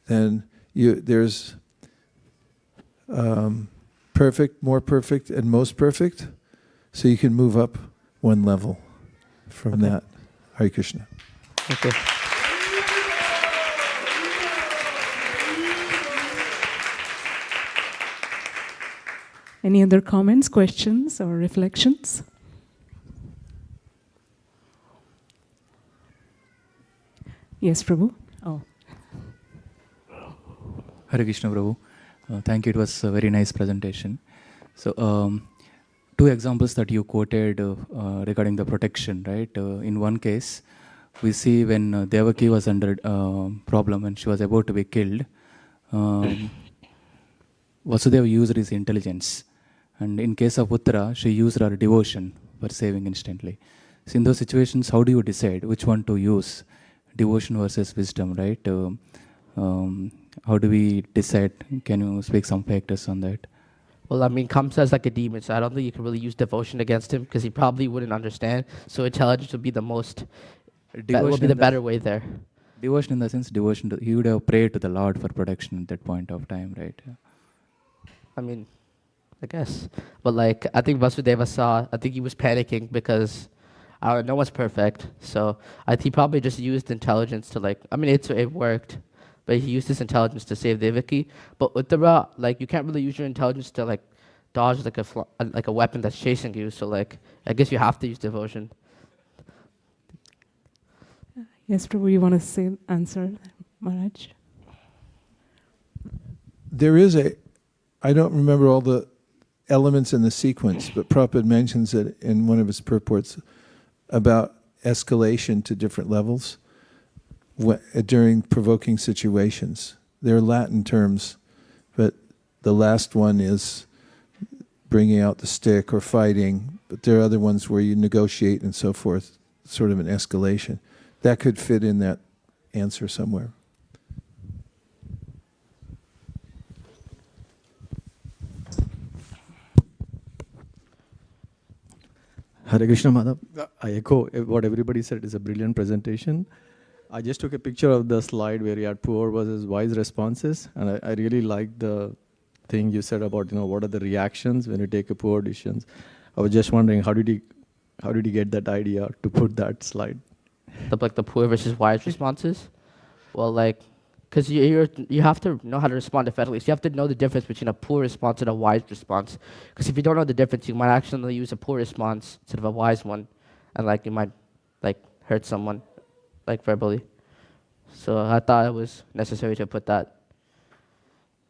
then there's perfect, more perfect, and most perfect. So you can move up one level from that. Hare Krishna. Okay. Any other comments, questions, or reflections? Yes, Prabhu. Oh. Hare Krishna, Prabhu. Thank you. It was a very nice presentation. So, two examples that you quoted regarding the protection, right? In one case, we see when Devaki was under problem and she was about to be killed, Vasudeva used his intelligence. And in case of Uttara, she used her devotion for saving instantly. So in those situations, how do you decide which one to use? Devotion versus wisdom, right? How do we decide? Can you speak some factors on that? Well, I mean, Kamsa is like a demon, so I don't think you can really use devotion against him because he probably wouldn't understand. So intelligence would be the better way there. Devotion in the sense, he would have prayed to the Lord for protection at that point of time, right? I mean, I guess. But like, I think Vasudeva I think he was panicking because no one's perfect. So he probably just used intelligence to it worked. But he used his intelligence to save Devaki. But Uttara, you can't really use your intelligence to dodge a weapon that's chasing you. So I guess you have to use devotion. Yes, Prabhu, you want to answer, Maharaj? There is I don't remember all the elements in the sequence, but Prabhupada mentions it in one of his purports about escalation to different levels during provoking situations. They're Latin terms, but the last one is bringing out the stick or fighting, but there are other ones where you negotiate and so forth, sort of an escalation. That could fit in that answer somewhere. Hare Krishna, Madhav. I echo what everybody said. It's a brilliant presentation. I just took a picture of the slide where you had poor versus wise responses, and I really liked the thing you said about what are the reactions when you take a poor decisions. I was just wondering how did you get that idea to put that slide? The poor versus wise responses. Well, because you have to know how to respond effectively. So you have to know the difference between a poor response and a wise response. Because if you don't know the difference, you might accidentally use a poor response instead of a wise one, and you might hurt someone, verbally. So I thought it was necessary to put that.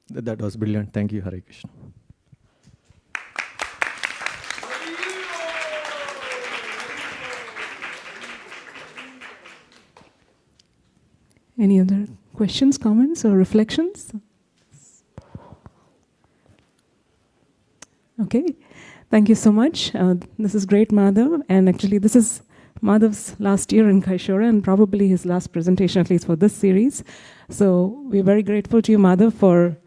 That was brilliant. Thank you, Hare Krishna. Any other questions, comments, or reflections? Okay, thank you so much. This is great, Madhav. And actually, this is Madhav's last year in Kaishora and probably his last presentation, at least for this series. So we're very grateful to you, Madhav, for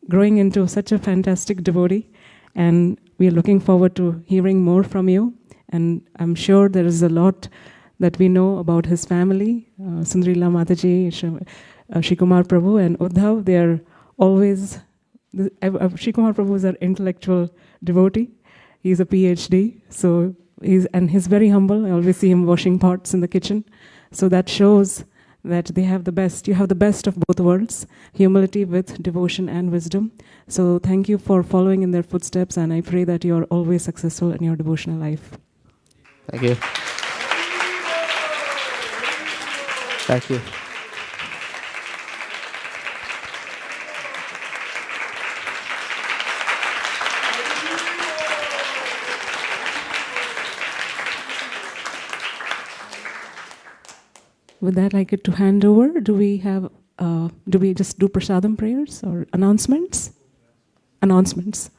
growing into such a fantastic devotee. And we're looking forward to hearing more from you. And I'm sure there is a lot that we know about his family, Sundarila Mataji, Shikumar Prabhu, and Uddhav. They are always, Shikumar Prabhu is our intellectual devotee. He's a PhD, so he's very humble. I always see him washing pots in the kitchen. So that shows that they have the best. You have the best of both worlds, humility with devotion and wisdom. So thank you for following in their footsteps, and I pray that you are always successful in your devotional life. Thank you. Thank you. With that, I get to hand over. Do we just do prasadam prayers or announcements? Announcements.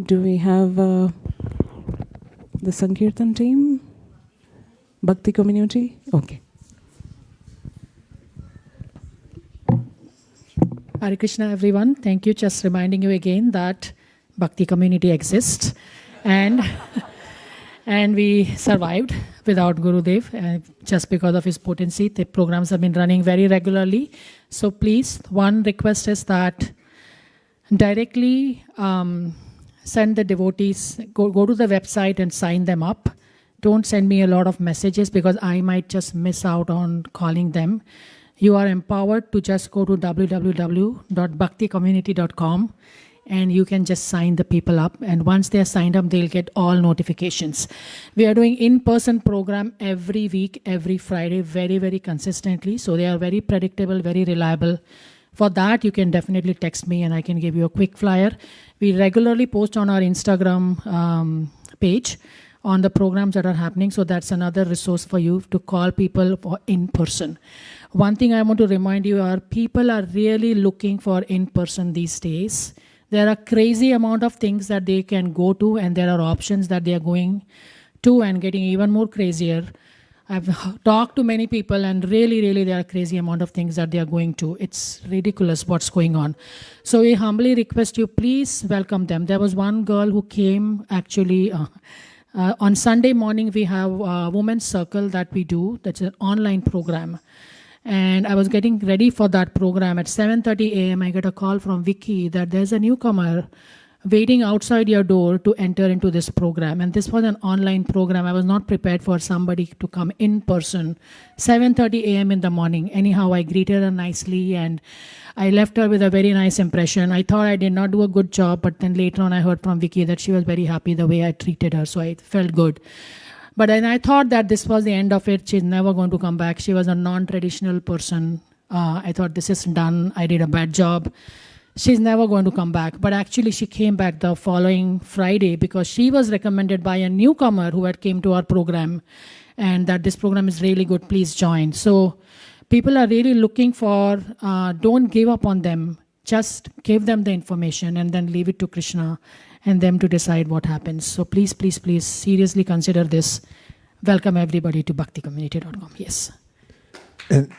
Do we have the Sankirtan team? Bhakti community? Okay. Hare Krishna, everyone. Thank you. Just reminding you again that Bhakti community exists, and and we survived without Gurudev just because of his potency. The programs have been running very regularly. So please, one request is that directly send the devotees, go to the website and sign them up. Don't send me a lot of messages because I might just miss out on calling them. You are empowered to just go to www.bhakticommunity.com and you can just sign the people up. And once they are signed up, they'll get all notifications. We are doing in-person program every week, every Friday, very, very consistently. So they are very predictable, very reliable. For that, you can definitely text me and I can give you a quick flyer. We regularly post on our Instagram page on the programs that are happening. So that's another resource for you to call people for in person. One thing I want to remind you are people are really looking for in-person these days. There are crazy amount of things that they can go to and there are options that they are going to and getting even more crazier. I've talked to many people and really there are crazy amount of things that they are going to. It's ridiculous what's going on. So we humbly request you, please welcome them. There was one girl who came actually on Sunday morning. We have a women's circle that we do. That's an online program. And I was getting ready for that program. At 7:30 a.m., I get a call from Vicky that there's a newcomer waiting outside your door to enter into this program. And this was an online program. I was not prepared for somebody to come in person. 7:30 a.m. in the morning. Anyhow, I greeted her nicely and I left her with a very nice impression. I thought I did not do a good job, but then later on I heard from Vicky that she was very happy the way I treated her. So I felt good. But then I thought that this was the end of it. She's never going to come back. She was a non-traditional person. I thought this is done. I did a bad job. She's never going to come back. But actually she came back the following Friday because she was recommended by a newcomer who had came to our program and that this program is really good. Please join. So people are really looking for, don't give up on them. Just give them the information and then leave it to Krishna and them to decide what happens. So please, please, please seriously consider this. Welcome everybody to bhakticommunity.com. Yes. And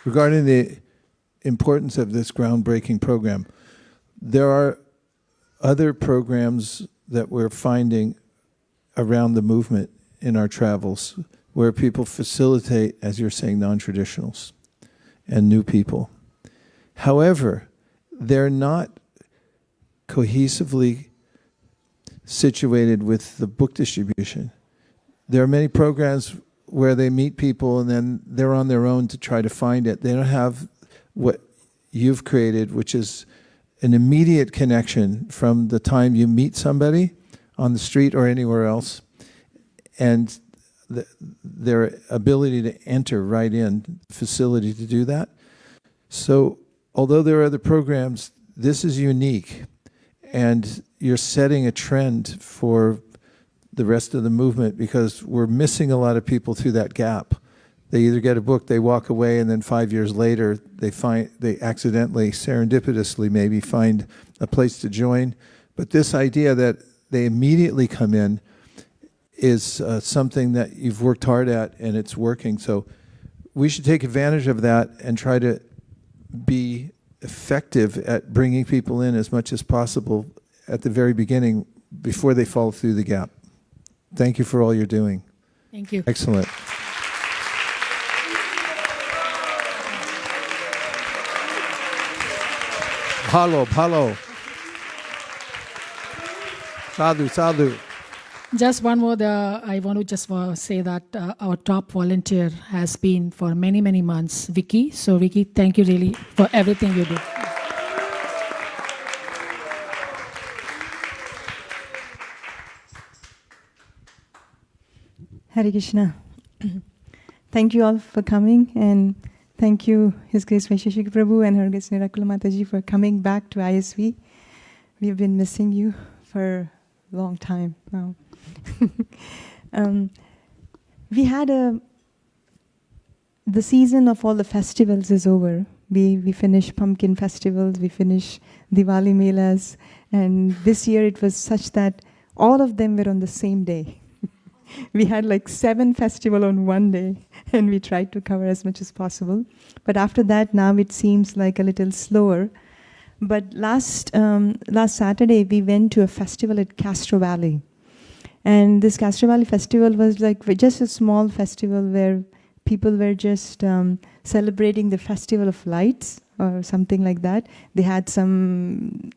regarding the importance of this groundbreaking program, there are other programs that we're finding around the movement in our travels where people facilitate, as you're saying, non-traditionals and new people. However, they're not cohesively situated with the book distribution. There are many programs where they meet people and then they're on their own to try to find it. They don't have what you've created, which is an immediate connection from the time you meet somebody on the street or anywhere else and their ability to enter right in, facility to do that. So although there are other programs, this is unique. And you're setting a trend for the rest of the movement because we're missing a lot of people through that gap. They either get a book, they walk away, and then 5 years later they accidentally, serendipitously maybe find a place to join. But this idea that they immediately come in is something that you've worked hard at and it's working. So we should take advantage of that and try to be effective at bringing people in as much as possible at the very beginning before they fall through the gap. Thank you for all you're doing. Thank you. Excellent. Bhalo. Sadhu. Just one more, I want to just say that our top volunteer has been for many, many months, Vicky. So Vicky, thank you really for everything you do. Hare Krishna. Thank you all for coming and thank you His Grace Vaisesika Prabhu and Her Grace Nirakula Mataji for coming back to ISV. We have been missing you for a long time now. We had the season of all the festivals is over. We finished pumpkin festivals, we finished Diwali melas, and this year it was such that all of them were on the same day. We had like 7 festivals on one day, and we tried to cover as much as possible. But after that, now it seems like a little slower. But last Saturday, we went to a festival at Castro Valley. And this Castro Valley festival was like just a small festival where people were just celebrating the Festival of Lights or something like that. They had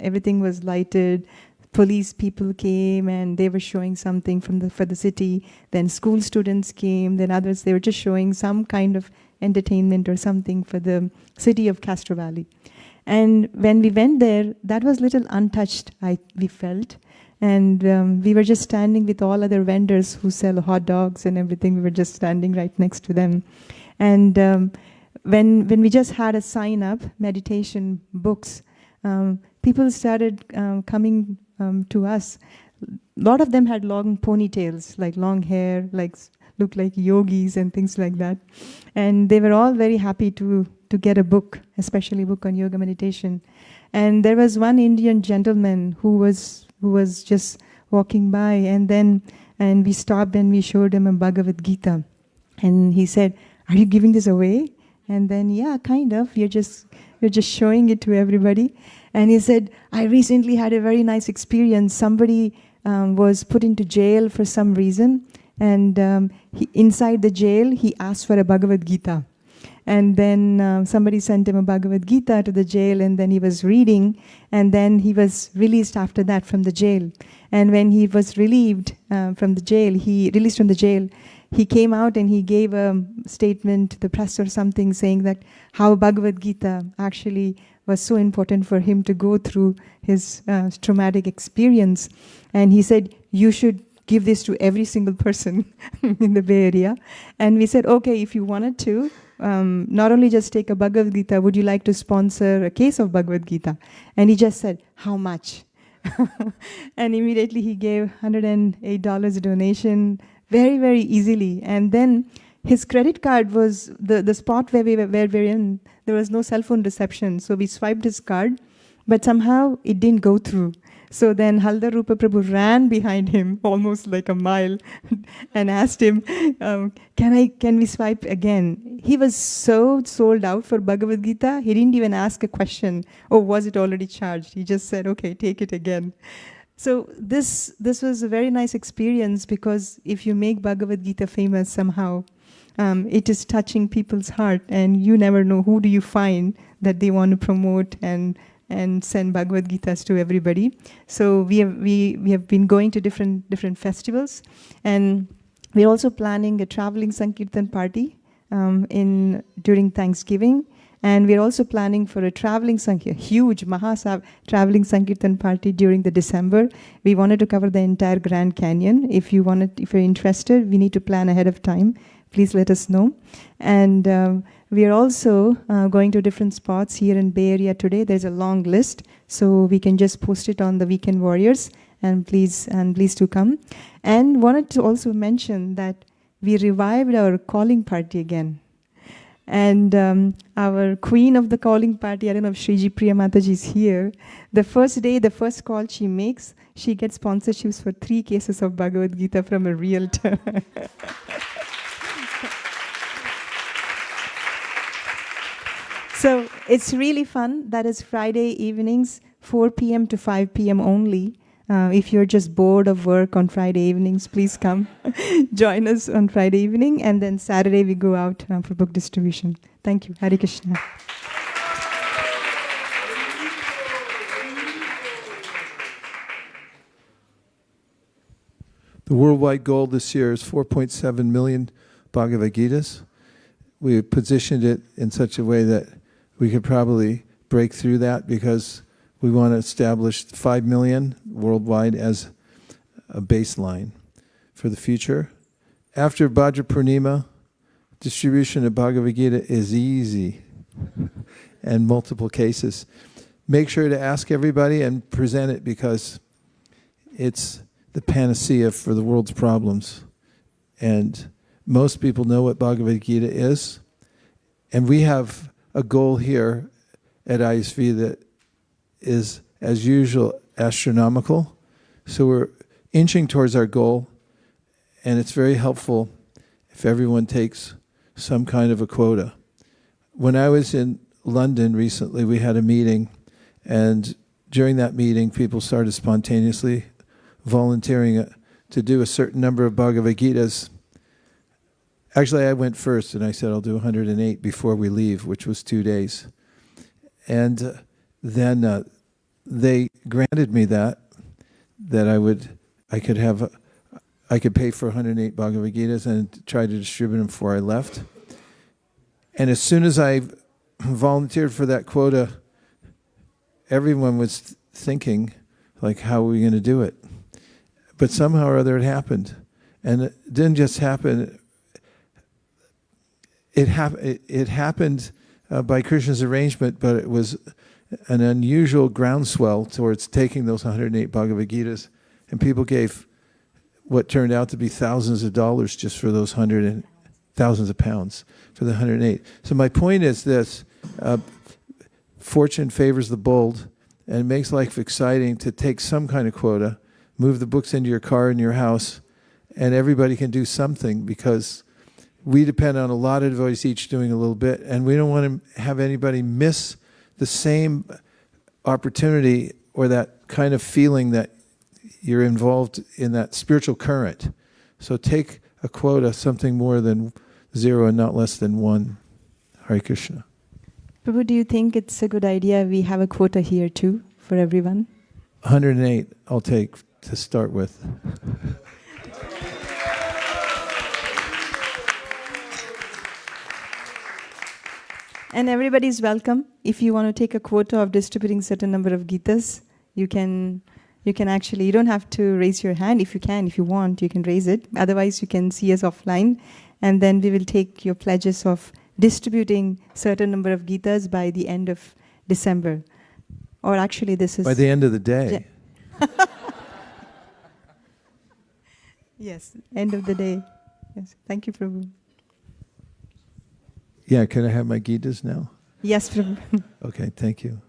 everything was lighted. Police people came and they were showing something for the city. Then school students came. Then others, they were just showing some kind of entertainment or something for the city of Castro Valley. And when we went there, that was little untouched, we felt. And we were just standing with all other vendors who sell hot dogs and everything. We were just standing right next to them. And when we just had a sign-up, meditation books, people started coming to us. A lot of them had long ponytails, like long hair, like looked like yogis and things like that. And they were all very happy to get a book, especially a book on yoga meditation. And there was one Indian gentleman who was just walking by, and we stopped and we showed him a Bhagavad Gita. And he said, "Are you giving this away?" And then, "Yeah, kind of. We're just showing it to everybody." And he said, "I recently had a very nice experience. Somebody was put into jail for some reason. And inside the jail, he asked for a Bhagavad Gita. And then somebody sent him a Bhagavad Gita to the jail, and then he was reading, and then he was released after that from the jail. And when he was released from the jail, he came out and he gave a statement to the press or something saying that how Bhagavad Gita actually was so important for him to go through his traumatic experience. And he said, "You should give this to every single person in the Bay Area." And we said, "Okay, if you wanted to, not only just take a Bhagavad Gita, would you like to sponsor a case of Bhagavad Gita?" And he just said, "How much?" And immediately he gave $108 donation very, very easily. And then his credit card was the spot where we were in. There was no cell phone reception. So we swiped his card, but somehow it didn't go through. So then Haldar Rupa Prabhu ran behind him almost like a mile and asked him, can we swipe again? He was so sold out for Bhagavad Gita, he didn't even ask a question, "Oh, was it already charged?" He just said, "Okay, take it again." So this was a very nice experience, because if you make Bhagavad Gita famous somehow, it is touching people's heart, and you never know who do you find that they want to promote and send Bhagavad Gitas to everybody. So we have been going to different festivals, and we're also planning a traveling Sankirtan party during Thanksgiving, and we're also planning for a huge traveling Sankirtan party during the December. We wanted to cover the entire Grand Canyon. If you're interested, we need to plan ahead of time. Please let us know. And we are also going to different spots here in Bay Area today. There's a long list, so we can just post it on the Weekend Warriors, and please do come. And wanted to also mention that we revived our calling party again. And our queen of the calling party, I don't know if Shriji Priya Mataji is here, the first call she makes, she gets sponsorships for 3 cases of Bhagavad Gita from a realtor. So it's really fun. That is Friday evenings, 4 p.m. to 5 p.m. only. If you're just bored of work on Friday evenings, please come join us on Friday evening. And then Saturday we go out for book distribution. Thank you. Hare Krishna. The worldwide goal this year is 4.7 million Bhagavad Gitas. We positioned it in such a way that we could probably break through that, because we want to establish 5 million worldwide as a baseline for the future. After Bhadra Purnima, distribution of Bhagavad Gita is easy and multiple cases. Make sure to ask everybody and present it, because it's the panacea for the world's problems. And most people know what Bhagavad Gita is. And we have a goal here at ISV that is, as usual, astronomical. So we're inching towards our goal, and it's very helpful if everyone takes some kind of a quota. When I was in London recently, we had a meeting, and during that meeting, people started spontaneously volunteering to do a certain number of Bhagavad Gitas. Actually, I went first, and I said I'll do 108 before we leave, which was 2 days. And then they granted me that I could pay for 108 Bhagavad Gitas and try to distribute them before I left. And as soon as I volunteered for that quota, everyone was thinking, like, how are we going to do it? But somehow or other it happened. And it didn't just happen. It happened by Krishna's arrangement, but it was an unusual groundswell towards taking those 108 Bhagavad Gitas. And people gave what turned out to be thousands of dollars just for those thousands of pounds for the 108. So my point is this, fortune favors the bold, and it makes life exciting to take some kind of quota, move the books into your car and your house, and everybody can do something, because we depend on a lot of devotees each doing a little bit, and we don't want to have anybody miss the same opportunity or that kind of feeling that you're involved in that spiritual current. So take a quota, something more than 0 and not less than 1. Hare Krishna. Prabhu, do you think it's a good idea we have a quota here too for everyone? 108 I'll take to start with. And everybody's welcome. If you want to take a quota of distributing certain number of Gitas, you can actually, you don't have to raise your hand. If you want, you can raise it. Otherwise, you can see us offline, and then we will take your pledges of distributing certain number of Gitas by the end of December. Or actually, this is... By the end of the day. Yes, end of the day. Yes, thank you, Prabhu. Yeah, can I have my Gitas now? Yes, Prabhu. Okay, thank you.